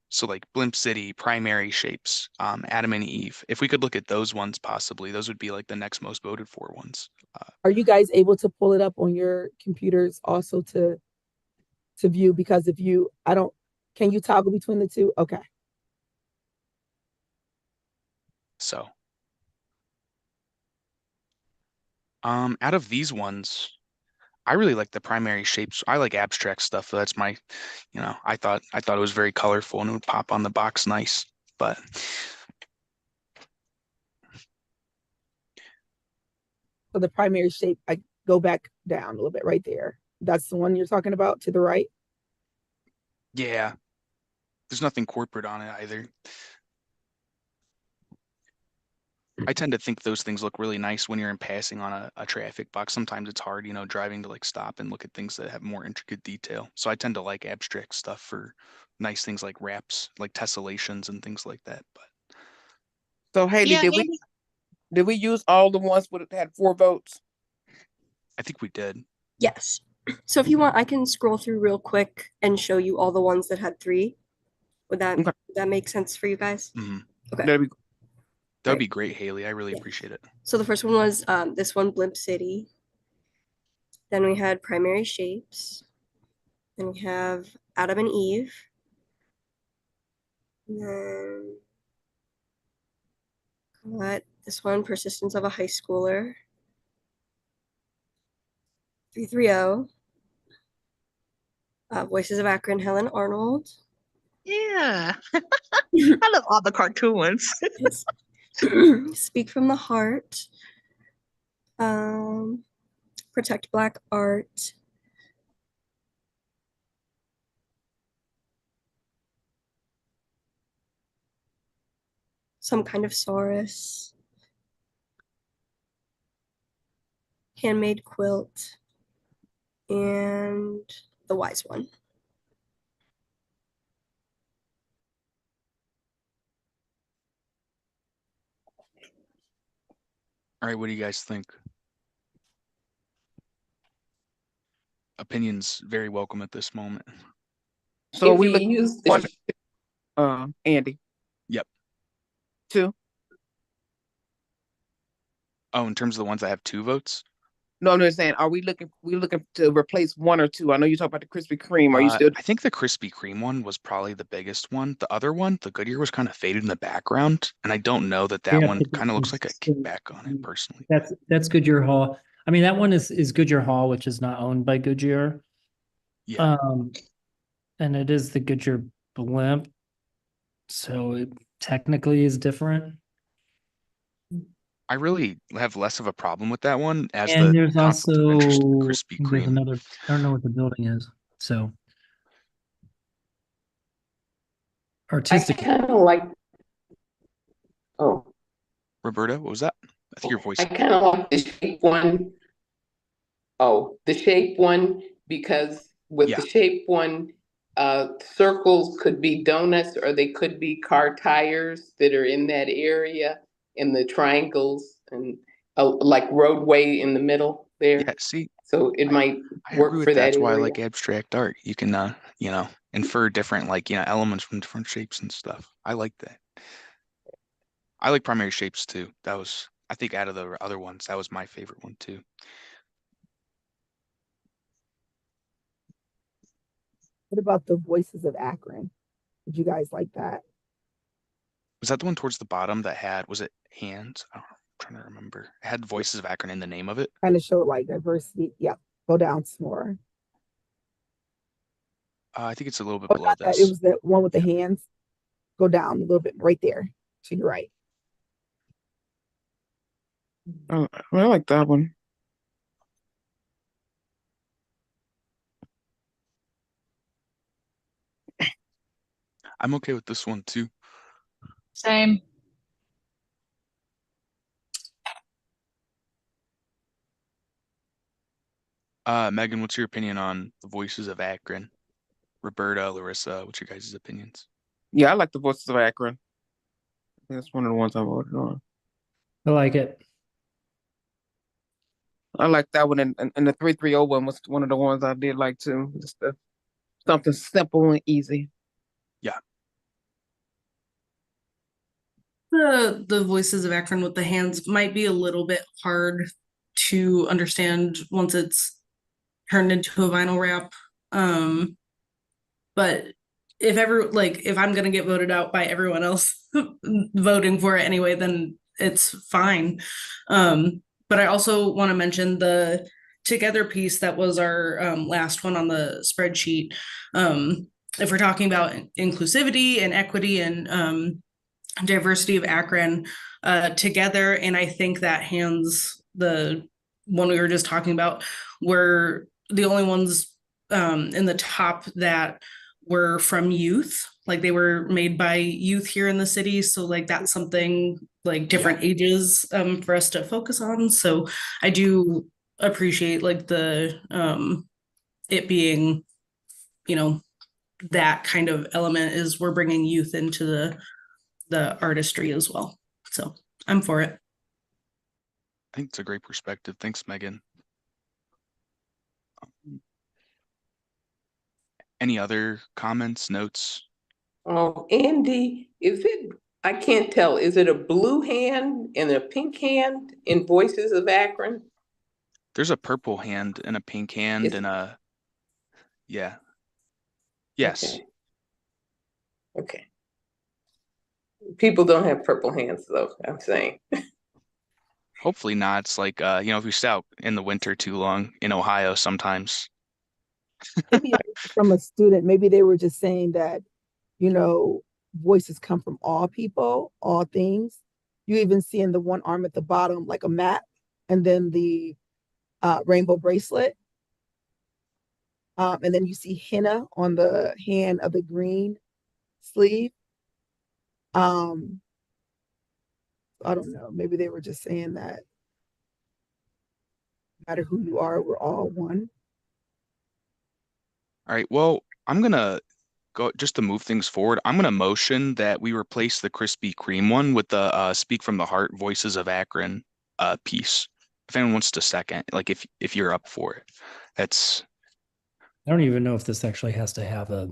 so like Blimp City, Primary Shapes, Adam and Eve, if we could look at those ones possibly, those would be like the next most voted for ones. Are you guys able to pull it up on your computers also to view? Because if you, I don't, can you toggle between the two? Okay. So, out of these ones, I really like the primary shapes. I like abstract stuff. So that's my, I thought it was very colorful and it would pop on the box nice. But So the primary shape, I go back down a little bit right there. That's the one you're talking about to the right. yeah, there's nothing corporate on it either. I tend to think those things look really nice when you're in passing on a traffic box. Sometimes it's hard, driving to like stop and look at things that have more intricate detail. So I tend to like abstract stuff for nice things like wraps, like tessellations and things like that. But So Haley, Yeah, Andy. did we use all the ones that had 4 votes? I think we did. Yes. So if you want, I can scroll through real quick and show you all the ones that had 3. Would Okay. that make sense for you guys? Mhm. Okay. That'd be That would Right. be great, Haley. I really Yeah. appreciate it. So the first one was this one, Blimp City. Then we had Primary Shapes. Then we have Adam and Eve. And then got this one, Persistence of a High Schooler. 330. Voices of Akron, Helen Arnold. Yeah. I love all the cartoon ones. Speak from the Heart. Protect Black Art. Some Kind of Saurus. Handmade Quilt. And The Wise One. All right, what do you guys think? Opinions very welcome at this moment. so If we you look use one, the Andy, Yep. 2. Oh, in terms of the ones that have 2 votes? No, I'm just saying, we looking to replace 1 or 2? I know you talk about the Krispy Kreme. Are you still? I think the Krispy Kreme one was probably the biggest one. The other one, the Goodyear, was kind of faded in the background, and I don't know that we that have one to be kind of looks like a consistent. kickback on it personally. That's Goodyear Hall. I mean, that one is Goodyear Hall, which is not owned by Goodyear. Yeah. And it is the Goodyear blimp, so it technically is different. I really have less of a problem with that one as And the there's conflict of interest in also, Krispy there's Kreme. another, I don't know what the building is, so. I Artistic, kind of like, oh, Roberta, what was that? I think your voice. I kind of like the shape one. Oh, the shape one, because with Yeah, the shape one, circles could be donuts or they could be car tires that are in that area, and the triangles and like roadway in the middle yeah. there. See, So it I might I agree work with for that. that That's why I area. like abstract art. You can infer different elements from different shapes and stuff. I like that. I like primary shapes too. That was, I think, out of the other ones, that was my favorite one too. What about the Voices of Akron? Did you guys like that? Was that the one towards the bottom that had, was it hands? I don't know. I'm trying to remember. It had Voices of Akron in the name of it. Kind of showed like diversity. Yeah, go down some more. I think it's a little bit Oh, below not that. It this. was the one with the Yeah. hands. Go down a little bit right there to your right. I like that one. I'm okay with this one too. Same. Megan, what's your opinion on the Voices of Akron? Roberta, Larissa, what's your guys' opinions? Yeah, I like the Voices of Akron. That's one of the ones I voted on. I like it. I like that one, and the 330 one was one of the ones I did like too. Just something simple and easy. Yeah, The voices of Akron with the hands might be a little bit hard to understand once it's turned into a vinyl wrap. But if I'm gonna get voted out by everyone else voting for it anyway, then it's fine. But I also want to mention the together piece that was our last one on the spreadsheet. If we're talking about inclusivity and equity and diversity of Akron together, and I think that hands, the one we were just talking about, were the only ones in the top that were from youth. Like they were made by youth here in the city, so like that's something like different ages for us to focus on. So I do appreciate like the it being, you know, that kind of element is we're bringing youth into the artistry as well. So I'm for it. I think it's a great perspective. Thanks, Megan. Any other comments, notes? Oh, Andy, I can't tell, is it a blue hand and a pink hand in Voices of Akron? There's a purple hand and a pink hand It's, and yeah. Yes. okay, okay. People don't have purple hands though, I'm saying. Hopefully not. It's like, if we stay out in the winter too long in Ohio sometimes. Maybe it was from a student. Maybe they were just saying that, you know, voices come from all people, all things. You even see in the one arm at the bottom, like a map, and then the rainbow bracelet. And then you see henna on the hand of the green sleeve. Um, I don't know. Maybe they were just saying that no matter who you are, we're all one. All right. Well, I'm gonna go just to move things forward. I'm gonna motion that we replace the Krispy Kreme one with the Speak from the Heart Voices of Akron piece. If anyone wants to second, like if you're up for it. That's I don't even know if this actually has to have a.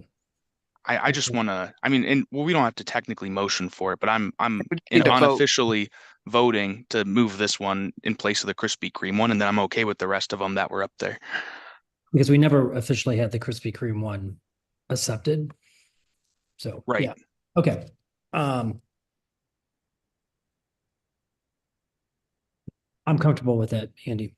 I just wanna, I mean, and well, we don't have to technically motion for it, but I'm We need to vote. unofficially voting to move this one in place of the Krispy Kreme one, and then I'm okay with the rest of them that were up there. Because we never officially had the Krispy Kreme one accepted. So, Right. yeah. Okay. I'm comfortable with that, Andy.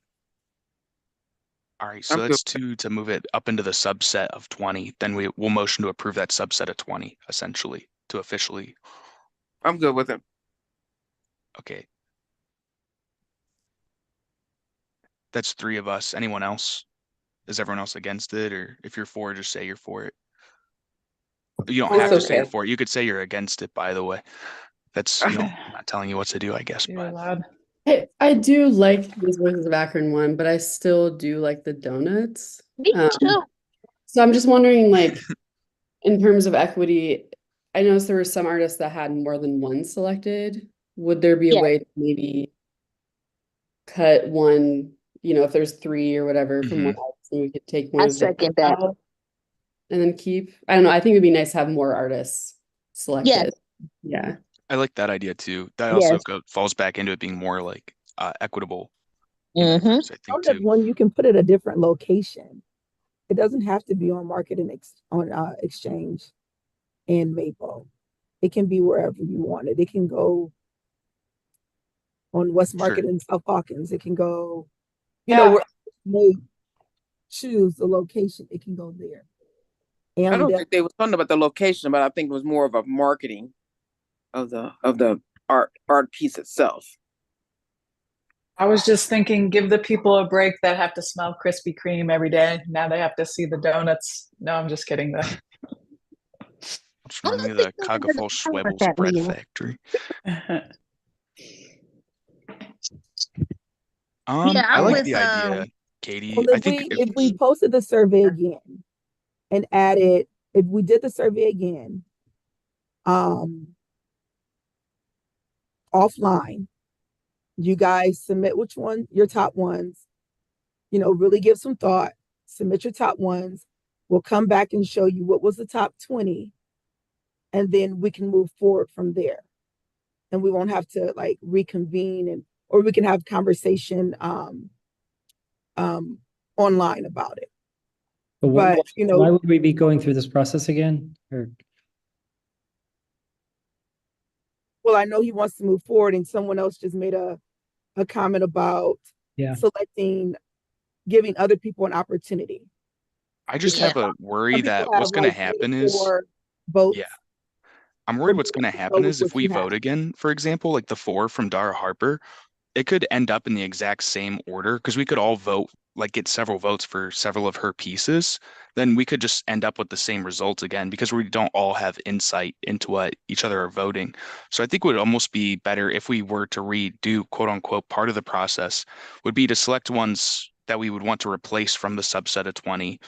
All right, so I'm good. that's two to move it up into the subset of 20. Then we'll motion to approve that subset of 20, essentially, to officially. I'm good with it. Okay. That's three of us. Anyone else? Is everyone else against it? Or if you're for it, just say you're for it. You don't have It's to say you're okay. for it. You could say you're against it, by the way. That's, you know, I'm not telling you what to do, I guess, You're but allowed. I do like this Voices of Akron one, but I still do like the donuts. Me too. So I'm just wondering, like, in terms of equity, I noticed there were some artists that had more than one selected. Would there be a Yeah. way to maybe cut one, if there's three or whatever from one Mhm. artist, and we could take one I of them second that. out and then keep? I don't know. I think it'd be nice to have more artists Yes. selected. Yeah. I like that idea too. That also Yes. falls back into it being more like equitable Mm-hmm. groups, I think Donut too. one, you can put it a different location. It doesn't have to be on Market and on Exchange and Maple. It can be wherever you want it. It can go on West Market Sure. and South Hawkins. It can go, Yeah. where they choose the location, it can go there. I don't And think they was talking about the location, but I think it was more of a marketing of the art piece itself. I was just thinking, give the people a break that have to smell Krispy Kreme every day. Now they have to see the donuts. No, I'm just kidding though. What's I wrong don't with think the they Cogaful talk about Schwebbles that, Bread Leah. Factory? Yeah, I I'm like with the idea, Katie. well, I if think we posted the survey again and added, if we did the survey again, um, offline, you guys submit which one your top ones, really give some thought, submit your top ones. We'll come back and show you what was the top 20, and then we can move forward from there. And we won't have to like reconvene, or we can have conversation um online about it. But But why would we be going through this process again? Or well, I know he wants to move forward, and someone else just made a comment about yeah, selecting, giving other people an opportunity. I just Yeah. have a worry Some people that what's have going to like 3 to happen is, 4 votes, yeah, I'm but worried we what's going to want to know happen is if what we you have. vote again, for example, like the four from Dara Harper, it could end up in the exact same order because we could all vote, like get several votes for several of her pieces. Then we could just end up with the same results again because we don't all have insight into what each other are voting. So I think it would almost be better if we were to redo, quote unquote, part of the process would be to select ones that we would want to replace from the subset of 20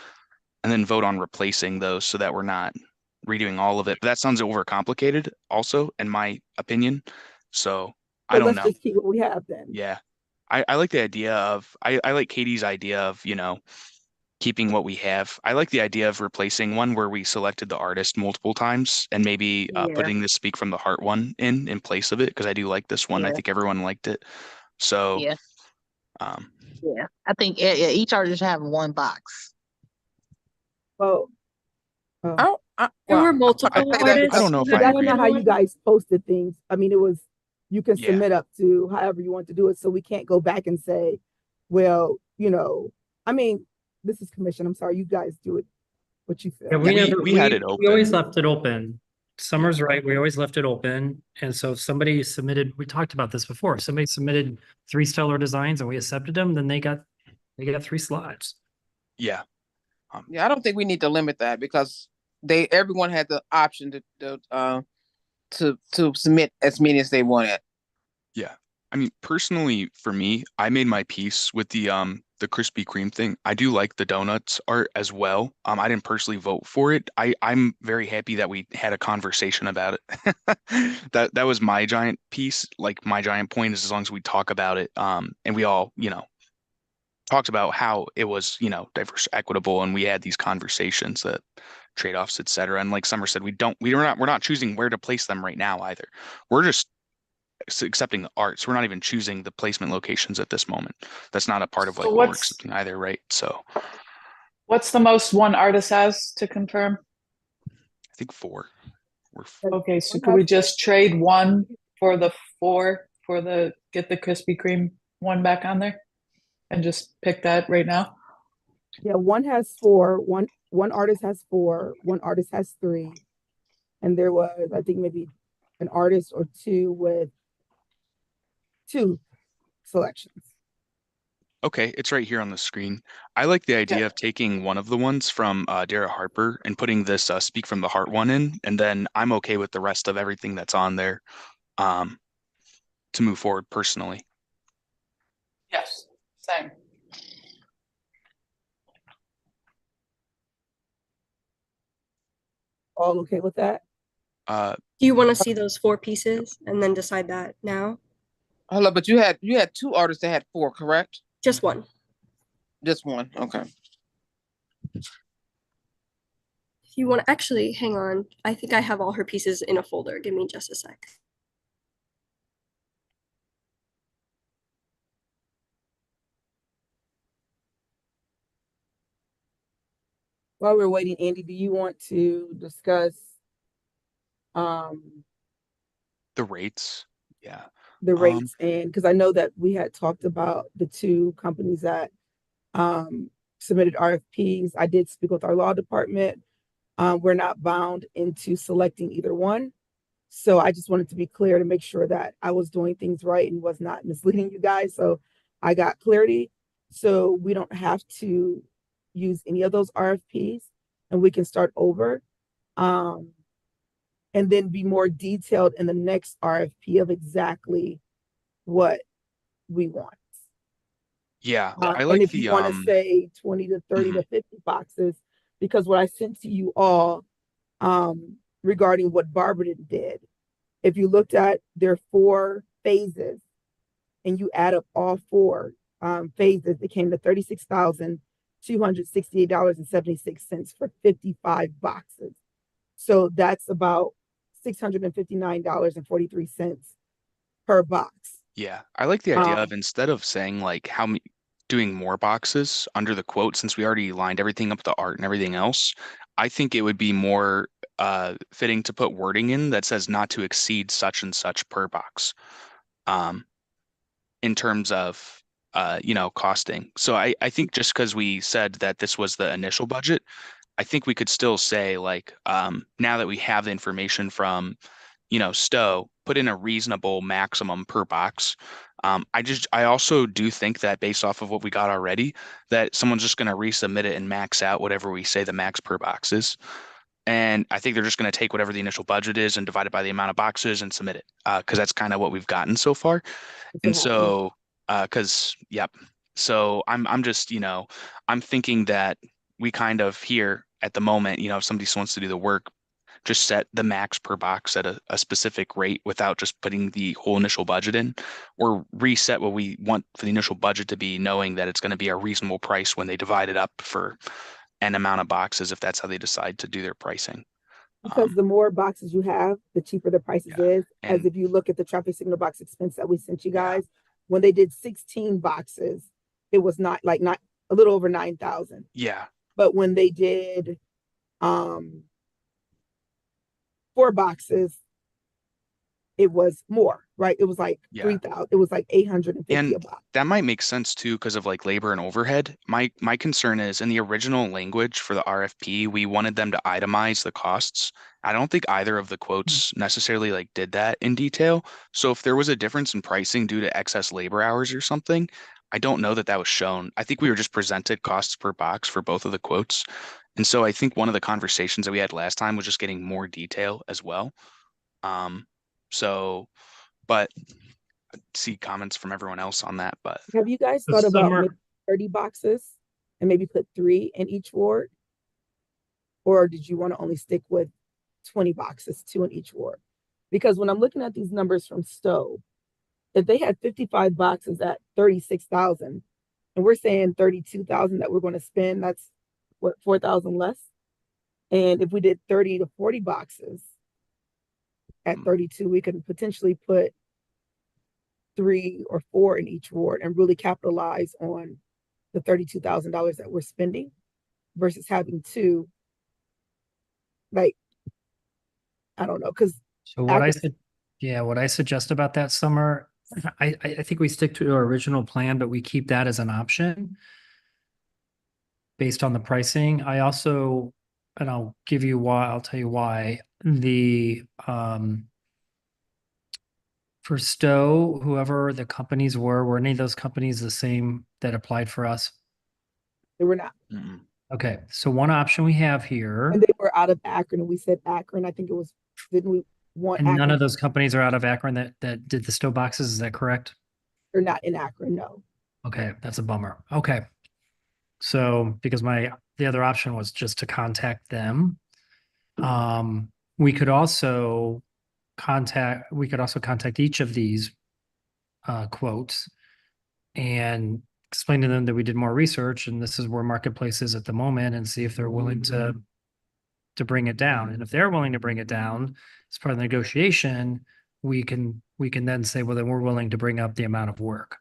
and then vote on replacing those so that we're not redoing all of it. But that sounds overcomplicated also, in my opinion. So So I don't let's know. just keep what we have then. Yeah. I like the idea of I like Katie's idea of, keeping what we have. I like the idea of replacing one where we selected the artist multiple times and maybe Yeah. putting the Speak from the Heart one in place of it because I do like this one. I Yeah. think everyone liked it. So Yeah. um Yeah. I think each artist should have one box. Well, There were Well, I was multiple about to say that I because don't artists know if that I that's agree not with how that. you guys posted things. I mean, it was, you can Yeah. submit up to however you want to do it. So we can't go back and say, well, I mean, this is commission. I'm sorry, you guys do it what you yeah, feel. we Yeah, never we had it we always open. left it open. Summer's Yeah. right. We always left it open. And so if somebody submitted, we talked about this before. If somebody submitted 3 stellar designs and we accepted them, then they got 3 slots. Yeah. yeah, I don't think we need to limit that because everyone had the option to submit as many as they wanted. Yeah. I mean, personally, for me, I made my peace with the Krispy Kreme thing. I do like the donuts art as well. I didn't personally vote for it. I'm very happy that we had a conversation about it. That was my giant piece. Like my giant point is as long as we talk about it, and we all, talked about how it was, diverse, equitable, and we had these conversations that trade-offs, et cetera. And like Summer said, we're not choosing where to place them right now either. We're just accepting the art. So we're not even choosing the placement locations at this moment. That's not a part of So like what we're accepting either, right? So what's the most one artist has to confirm? I think four. We're Okay, so could we just trade one for the four for the get the Krispy Kreme one back on there and just pick that right now? Yeah, one has 4, one artist has 4, one artist has 3, and there was, I think, maybe an artist or two with 2 selections. Okay, it's right here on the screen. I like the idea Yeah. of taking one of the ones from Dara Harper and putting this Speak from the Heart one in, and then I'm okay with the rest of everything that's on there um, to move forward personally. Yes, same. All okay with that? Uh, Do you want to see those four pieces and then decide that now? Hold up, but you had two artists that had four, correct? Just one. Just one. Okay. If you want to actually hang on, I think I have all her pieces in a folder. Give me just a sec. While we're waiting, Andy, do you want to discuss um the rates, yeah. the Um, rates? And because I know that we had talked about the two companies that um submitted RFPs. I did speak with our law department. We're not bound into selecting either one. So I just wanted to be clear to make sure that I was doing things right and was not misleading you guys. So I got clarity. So we don't have to use any of those RFPs and we can start over. Um, and then be more detailed in the next RFP of exactly what we want. yeah, I And like if you the want to say 20 to 30 mhm. to 50 boxes, because what I sent to you all regarding what Barbara did, if you looked at their four phases and you add up all four phases, it came to $36,268.76 for 55 boxes. So that's about $659.43 per box. Yeah, I like the idea Um, of instead of saying like how many doing more boxes under the quote since we already lined everything up with the art and everything else. I think it would be more fitting to put wording in that says not to exceed such and such per box. Um, in terms of costing. So I think just because we said that this was the initial budget, I think we could still say like now that we have the information from Stowe, put in a reasonable maximum per box. I also do think that based off of what we got already, that someone's just going to resubmit it and max out whatever we say the max per box is. And I think they're just going to take whatever the initial budget is and divide it by the amount of boxes and submit it. Because that's kind of what we've gotten so far. And so, yep. So I'm just, I'm thinking that we kind of here at the moment, if somebody wants to do the work, just set the max per box at a specific rate without just putting the whole initial budget in, or reset what we want for the initial budget to be, knowing that it's going to be a reasonable price when they divide it up for an amount of boxes, if that's how they decide to do their pricing. because the more boxes you have, the cheaper the prices Yeah. is. As And if you look at the traffic signal box expense that we sent you yeah, guys, when they did 16 boxes, it was not a little over 9,000. yeah, But when they did um 4 boxes, it was more, right? It was like yeah. 3,000, it was like 850 And a box. that might make sense too because of like labor and overhead. My concern is in the original language for the RFP, we wanted them to itemize the costs. I don't think either of the quotes necessarily like did that in detail. So if there was a difference in pricing due to excess labor hours or something, I don't know that that was shown. I think we were just presented costs per box for both of the quotes. And so I think one of the conversations that we had last time was just getting more detail as well. Um, so, but see comments from everyone else on that, but Have you guys The thought about summer, maybe 30 boxes and maybe put 3 in each ward? Or did you want to only stick with 20 boxes, 2 in each ward? Because when I'm looking at these numbers from Stowe, if they had 55 boxes at 36,000 and we're saying 32,000 that we're going to spend, that's what, 4,000 less. And if we did 30 to 40 boxes at 32, we could potentially put 3 or 4 in each ward and really capitalize on the $32,000 that we're spending versus having two. Like, I don't know, because so what I said, yeah, what I suggest about that summer, I think we stick to our original plan, but we keep that as an option based on the pricing. I also, and I'll give you why, I'll tell you why, the For Stowe, whoever the companies were any of those companies the same that applied for us? They were not. Mm-mm. Okay, so one option we have here, And they were out of Akron, and we said Akron. I think it was, didn't we want and none Akron? of those companies are out of Akron that did the Stowe boxes, is that correct? They're not in Akron, no. Okay, that's a bummer. Okay. So because the other option was just to contact them. We could also contact each of these quotes and explain to them that we did more research and this is where marketplace is at the moment and see if they're willing to bring it down. And if they're willing to bring it down as part of the negotiation, we can then say, well, then we're willing to bring up the amount of work,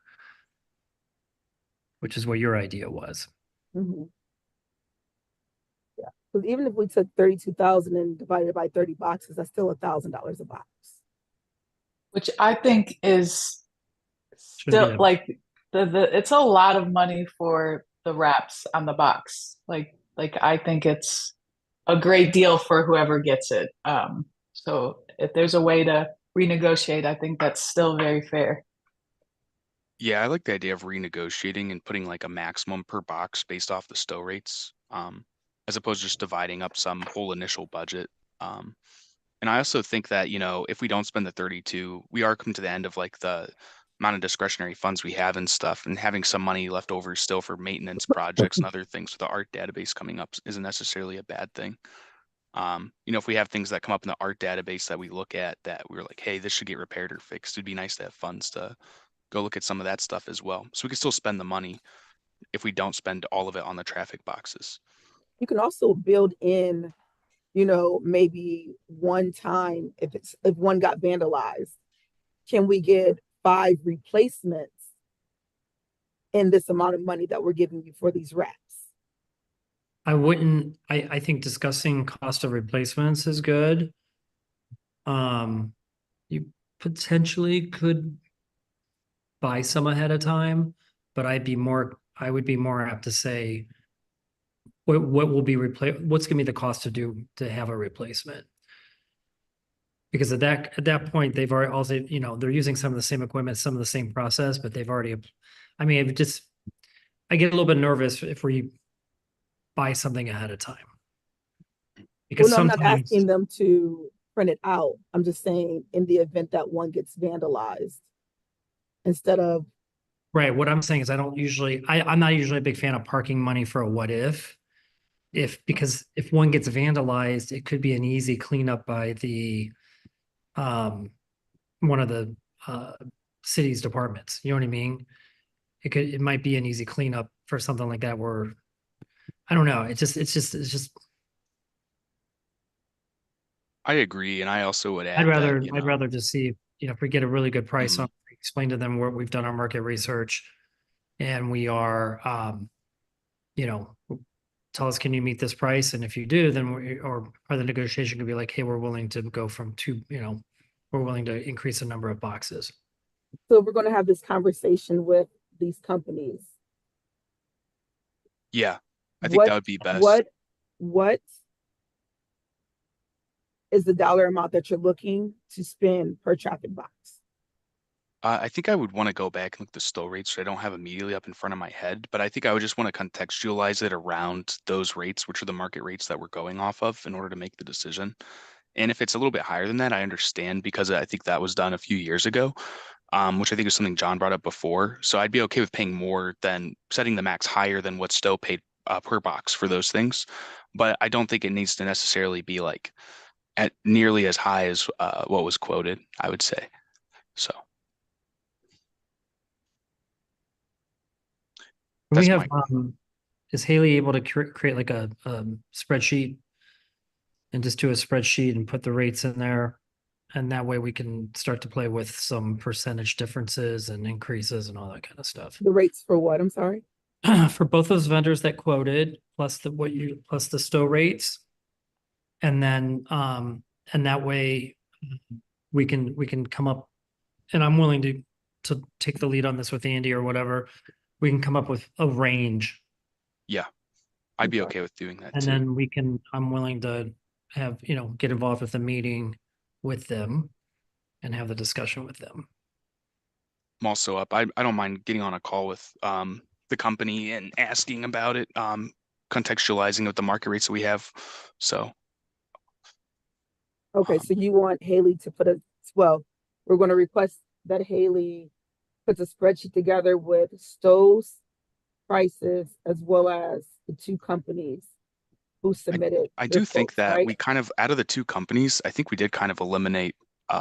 which is what your idea was. Mm-hmm. Yeah, because even if we took 32,000 and divided it by 30 boxes, that's still $1,000 a box. Which I think is Should be still like it's a lot of money for the wraps on the box. Like I think it's a great deal for whoever gets it. So if there's a way to renegotiate, I think that's still very fair. Yeah, I like the idea of renegotiating and putting like a maximum per box based off the stow rates, as opposed to just dividing up some whole initial budget. And I also think that, if we don't spend the 32, we are coming to the end of like the amount of discretionary funds we have and stuff, and having some money left over still for maintenance projects and other things with the art database coming up isn't necessarily a bad thing. If we have things that come up in the art database that we look at that we're like, hey, this should get repaired or fixed, it'd be nice to have funds to go look at some of that stuff as well. So we can still spend the money if we don't spend all of it on the traffic boxes. You can also build in, maybe one time if one got vandalized, can we get 5 replacements in this amount of money that we're giving you for these wraps? I think discussing cost of replacements is good. You potentially could buy some ahead of time, but I would be more apt to say what will be what's gonna be the cost to have a replacement? Because at that point, they've already also, they're using some of the same equipment, some of the same process, but they've already, I mean, I get a little bit nervous if we buy something ahead of time. Because Well, no, I'm not sometimes, asking them to print it out. I'm just saying in the event that one gets vandalized, instead of, right, what I'm saying is I'm not usually a big fan of parking money for a what if. Because if one gets vandalized, it could be an easy cleanup by one of the city's departments. You know what I mean? It might be an easy cleanup for something like that where I don't know. It's just I agree, and I also would I'd add that, rather just see, if we get a really good price Mhm. on, explain to them where we've done our market research and we are tell us, can you meet this price? And if you do, then or the negotiation could be like, hey, we're willing to go from two, we're willing to increase the number of boxes. so we're going to have this conversation with these companies. Yeah, I think that would be best. What is the dollar amount that you're looking to spend per traffic box? I think I would want to go back and look at the stow rates, so I don't have immediately up in front of my head, but I think I would just want to contextualize it around those rates, which are the market rates that we're going off of in order to make the decision. And if it's a little bit higher than that, I understand, because I think that was done a few years ago, which I think is something John brought up before. So I'd be okay with paying more than setting the max higher than what Stowe paid per box for those things. But I don't think it needs to necessarily be like at nearly as high as what was quoted, I would say. So We that's have, my is Haley able to create like a spreadsheet and just do a spreadsheet and put the rates in there? And that way we can start to play with some percentage differences and increases and all that kind of stuff. The rates for what? I'm sorry. For both those vendors that quoted, plus the Stowe rates. And then, and that way we can come up, and I'm willing to take the lead on this with Andy or whatever. We can come up with a range. Yeah, I'd be okay with doing that And too. then I'm willing to have, get involved with the meeting with them. and have the discussion with them. I'm also up. I don't mind getting on a call with the company and asking about it, contextualizing with the market rates that we have. So Okay, so you want Haley to well, we're going to request that Haley puts a spreadsheet together with Stowe's prices as well as the two companies who submitted I their do think quotes, that right? we kind of, out of the two companies, I think we did kind of eliminate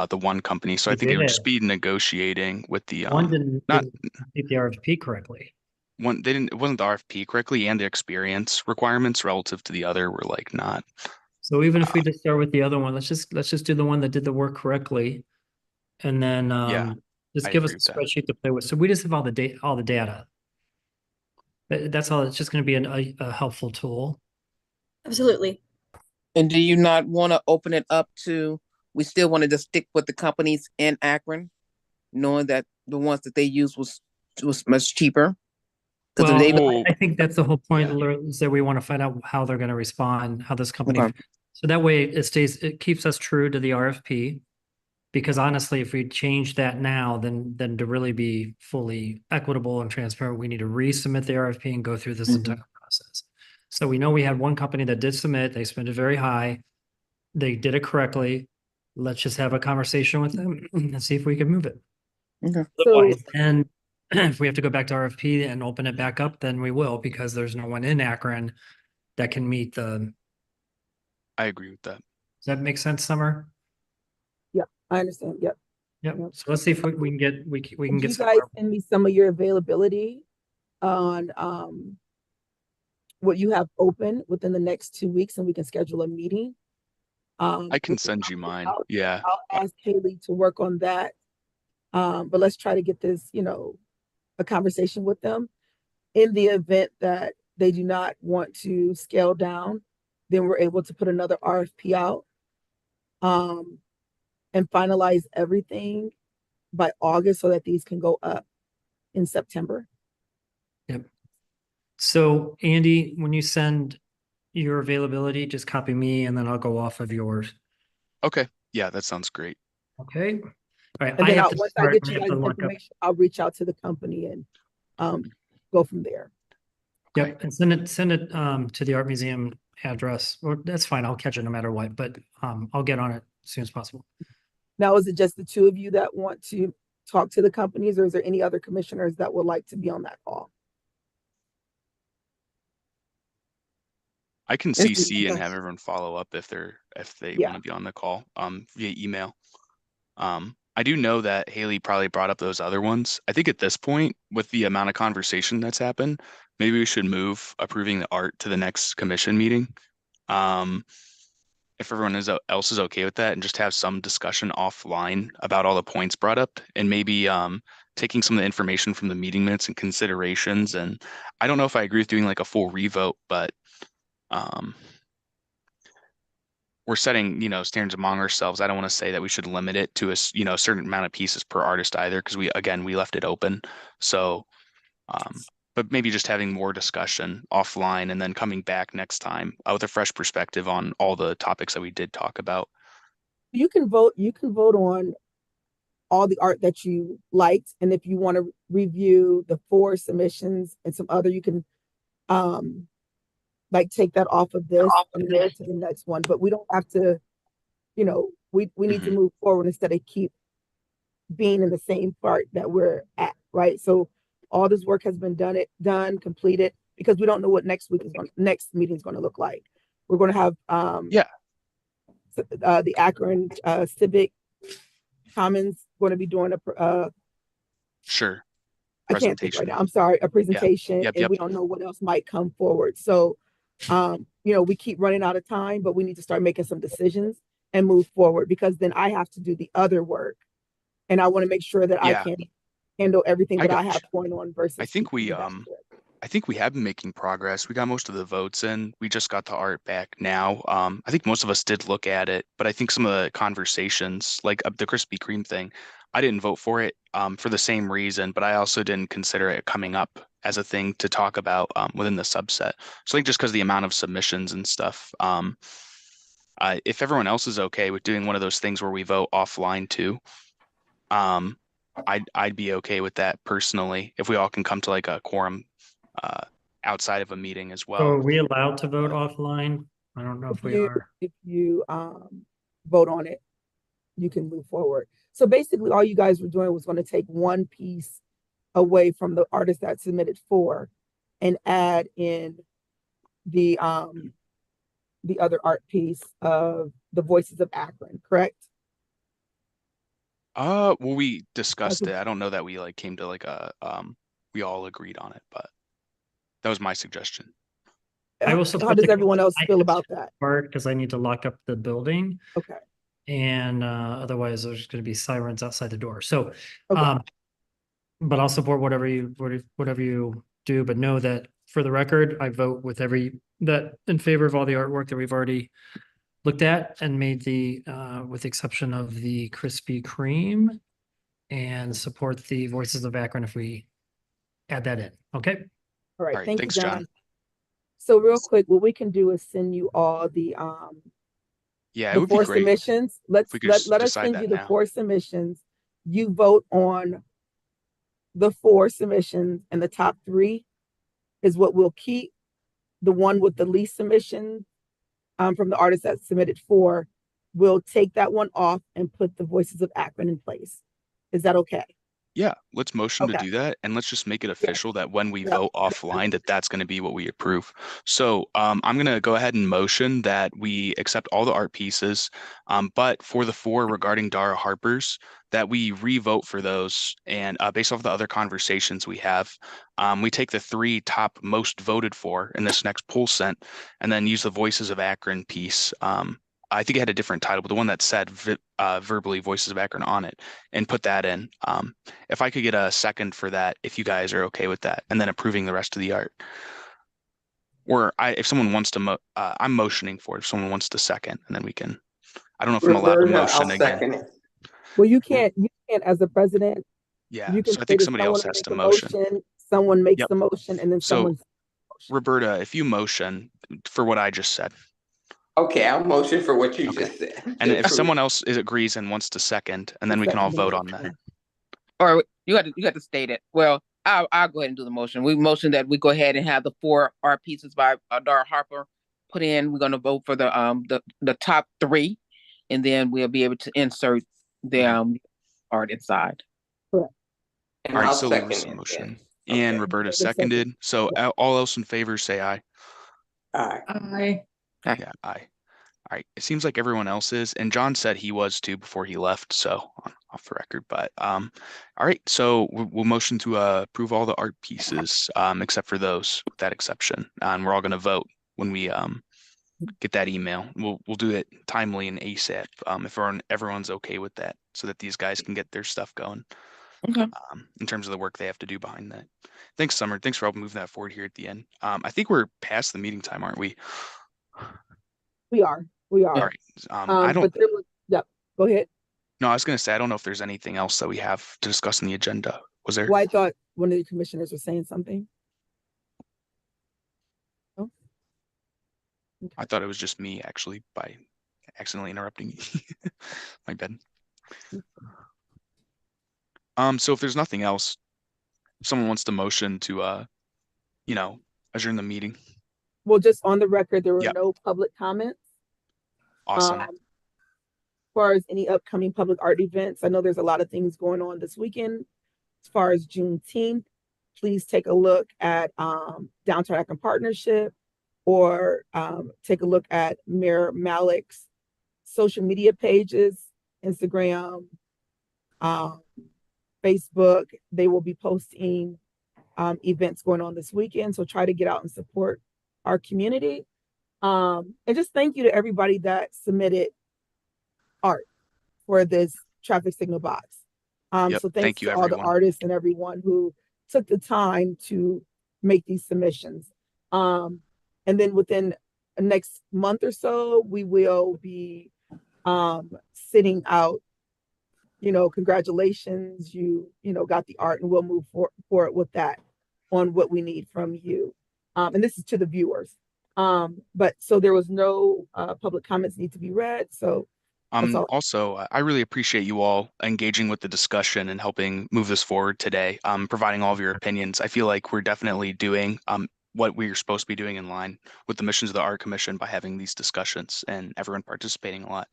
the one company. So I We think it would just did. be negotiating with the One didn't not complete the RFP correctly. one, they didn't, it wasn't the RFP correctly, and the experience requirements relative to the other were like not. So even if we just start with the other one, let's just do the one that did the work correctly, and then Yeah, just I give us agree a with that. spreadsheet to play with. So we just have all the data. That's all. It's just going to be a helpful tool. Absolutely. And do you not want to open it up to, we still wanted to stick with the companies in Akron, knowing that the ones that they used was much cheaper? Because if Well, they, Well, I think that's the whole point, yeah, is that we want to find out how they're going to respond, how this company. okay, So that way it keeps us true to the RFP. Because honestly, if we change that now, then to really be fully equitable and transparent, we need to resubmit the RFP and go through this entire process. So we know we had one company that did submit, they submitted very high. They did it correctly. Let's just have a conversation with them and see if we can move it. okay. So Otherwise, and if we have to go back to RFP and open it back up, then we will, because there's no one in Akron that can meet the, I agree with that. does that make sense, Summer? yeah, I understand. Yep. Yep. Yep. So let's see if we can get, we can Could get you some guys more. send me some of your availability on what you have open within the next 2 weeks, and we can schedule a meeting? I can With the send you company. mine. Yeah. I'll ask Haley to work on that. But let's try to get this, a conversation with them. In the event that they do not want to scale down, then we're able to put another RFP out, and finalize everything by August so that these can go up in September. Yep. So Andy, when you send your availability, just copy me and then I'll go off of yours. Okay. Yeah, that sounds great. Okay. All right. And I then have to once I start. get I you have guys to look up. information, I'll reach out to the company and go from there. Okay. Yep. And send it to the art museum address. Or that's fine. I'll catch it no matter what, but I'll get on it as soon as possible. Now, is it just the two of you that want to talk to the companies, or is there any other commissioners that would like to be on that call? I can It's- CC and okay. have everyone follow up if they Yeah. want to be on the call via email. I do know that Haley probably brought up those other ones. I think at this point, with the amount of conversation that's happened, maybe we should move approving the art to the next commission meeting. If everyone else is okay with that, and just have some discussion offline about all the points brought up, and maybe taking some of the information from the meeting minutes and considerations. And I don't know if I agree with doing like a full revote, but um, we're setting, standards among ourselves. I don't want to say that we should limit it to a certain amount of pieces per artist either, because we left it open. So, but maybe just having more discussion offline and then coming back next time with a fresh perspective on all the topics that we did talk about. You can vote on all the art that you liked, and if you want to review the 4 submissions and some other, you can like take that off of this and move it to the next one. But we don't have to, we need to Mhm. move forward instead of keep being in the same part that we're at, right? So all this work has been completed, because we don't know what next meeting is going to look like. We're going to have Yeah. the Akron Civic Commons going to be doing Sure. I can't think right Presentation. now. I'm sorry, a Yeah. presentation, Yep. and Yep. we don't know what else might come forward. So, we keep running out of time, but we need to start making some decisions and move forward, because then I have to do the other work, and I want to make sure that I Yeah. can handle everything I that I got have you. going on versus I think keeping we the best of it. I think we have been making progress. We got most of the votes in. We just got the art back now. I think most of us did look at it, but I think some of the conversations, like the Krispy Kreme thing, I didn't vote for it for the same reason, but I also didn't consider it coming up as a thing to talk about within the subset. So I think just because the amount of submissions and stuff, if everyone else is okay with doing one of those things where we vote offline too, I'd be okay with that personally if we all can come to like a quorum uh outside of a meeting as So well. are we allowed to vote offline? I don't know if we are. If you vote on it, you can move forward. So basically all you guys were doing was going to take one piece away from the artist that submitted 4 and add in the other art piece of the Voices of Akron, correct? Well, we discussed Okay. it. I don't know that we like came to like a we all agreed on it, but that was my suggestion. I will How support does the everyone else I feel have about to that? part because I need to lock up the building, Okay. and otherwise there's going to be sirens outside the door. So, Okay. but I'll support whatever you do. But know that for the record, I vote with that in favor of all the artwork that we've already looked at and made with the exception of the Krispy Kreme, and support the Voices of Akron if we add that in. Okay. All right. All right, Thank you, thanks, John. John. So real quick, what we can do is send you all Yeah, it the would be 4 great submissions. if we could just Let us decide send you that the now. 4 submissions. You vote on the 4 submissions, and the top 3 is what we'll keep. The one with the least submissions from the artist that submitted 4, we'll take that one off and put the Voices of Akron in place. Is that okay? Yeah, let's motion to Okay. do that, and let's just make it Yes. official that when we Yep. vote offline, that's going to be what we approve. So I'm going to go ahead and motion that we accept all the art pieces, but for the 4 regarding Dara Harper's, that we re-vote for those, and based off the other conversations we have, we take the 3 top most voted for in this next poll sent, and then use the Voices of Akron piece. I think it had a different title, but the one that said verbally Voices of Akron on it, and put that in. If I could get a second for that, if you guys are okay with that, and then approving the rest of the art. Or if someone wants to, I'm motioning for it. If someone wants to second, and then we can. I don't know if I'm allowed to Roberta, I'll motion again. second it. Well, you can't as the president, Yeah, you can so I say think that somebody someone else has makes to a motion. motion, someone makes Yep. the motion, and then So someone's motion. Roberta, if you motion for what I just said, Okay, I'll motion for what you okay, just said. and if Approve. someone else agrees and wants to second, and then we can all vote on that. Or you got to state it. Well, I'll go ahead and do the motion. We motion that we go ahead and have the 4 art pieces by Dara Harper put in. We're going to vote for the top 3, and then we'll be able to insert the art inside. Correct. And All right, I'll so there was second some it motion, then. and Okay. Roberta Roberta seconded. seconded. So Yeah. all else in favor, say aye. Aye. Aye. Yeah, aye. All right. It seems like everyone else is, and John said he was too before he left, so off the record. But all right. So we'll motion to approve all the art pieces, except for those, with that exception, and we're all going to vote when we get that email. We'll do it timely and ASAP, if everyone's okay with that, so that these guys can get their stuff going. Okay. In terms of the work they have to do behind that. Thanks, Summer. Thanks for helping move that forward here at the end. I think we're past the meeting time, aren't we? We are. All right. I don't. But there was, yeah, go ahead. No, I was going to say I don't know if there's anything else that we have to discuss on the agenda. Was there? Well, I thought one of the commissioners was saying something. No? Okay. I thought it was just me actually by accidentally interrupting you. My bad. So if there's nothing else, if someone wants to motion to adjourn the meeting. Well, just on the record, there were Yep. no public comments. Awesome. As far as any upcoming public art events, I know there's a lot of things going on this weekend. As far as Juneteenth, please take a look at Downtown Akron Partnership, or take a look at Mayor Malik's social media pages, Instagram, Facebook. They will be posting events going on this weekend. So try to get out and support our community. And just thank you to everybody that submitted art for this traffic signal box. Yep. So Thank thanks you, to all the everyone. artists and everyone who took the time to make these submissions. And then within the next month or so, we will be sitting out, congratulations, you got the art, and we'll move forward with that on what we need from you. And this is to the viewers. But so there was no public comments need to be read. So That's all. Also, I really appreciate you all engaging with the discussion and helping move this forward today, providing all of your opinions. I feel like we're definitely doing what we're supposed to be doing in line with the missions of the Art Commission by having these discussions and everyone participating a lot.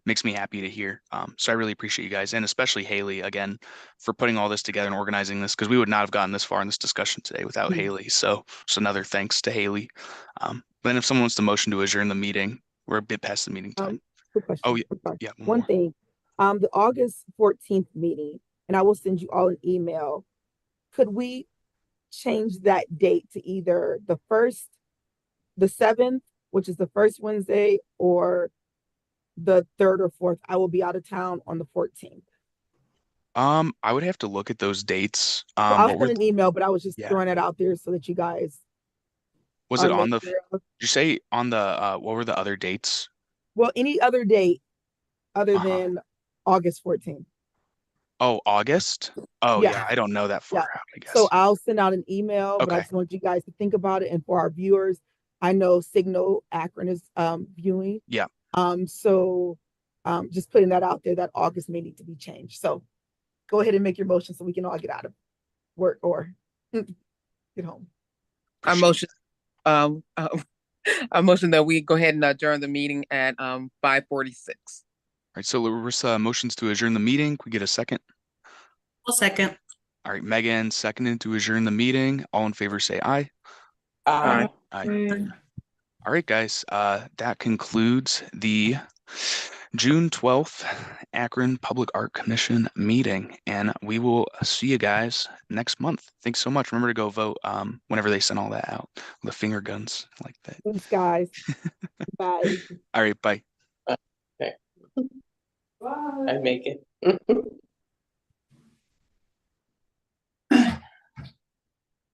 Makes me happy to hear. So I really appreciate you guys, and especially Haley again for putting all this together and organizing this, because we would not have gotten this far in this discussion today without Haley. So another thanks to Haley. Then if someone wants to motion to adjourn the meeting, we're a bit past the meeting time. Quick question. Oh, yeah. I'm sorry. Yeah, One more. thing, the August 14th meeting, and I will send you all an email. Could we change that date to either the 7th, which is the first Wednesday, or the 3rd or 4th? I will be out of town on the 14th. I would have to look at those dates. So I'll What send were, an email, but I was just yeah, throwing it out there so that you guys was are it on made the, aware of. did you say on the, what were the other dates? Well, any other date other Uh-huh. than August 14th. Oh, August? Oh, Yeah. yeah, I don't know that far Yeah. out, I So guess. I'll send out an email, but I Okay, just want you guys to think about it. And for our viewers, I know Signal Akron is viewing. yeah. So just putting that out there that August may need to be changed. So go ahead and make your motion so we can all get out of work or get home. I motion, I motion that we go ahead and adjourn the meeting at 5:46. All right, so Larissa motions to adjourn the meeting. Can we get a second? I'll second. All right, Megan seconded to adjourn the meeting. All in favor say aye. Aye. Aye. All right, guys, that concludes the June 12th Akron Public Art Commission meeting, and we will see you guys next month. Thanks so much. Remember to go vote whenever they send all that out, the finger guns like that. Thanks, guys. Bye. All right, bye. Okay. I make it.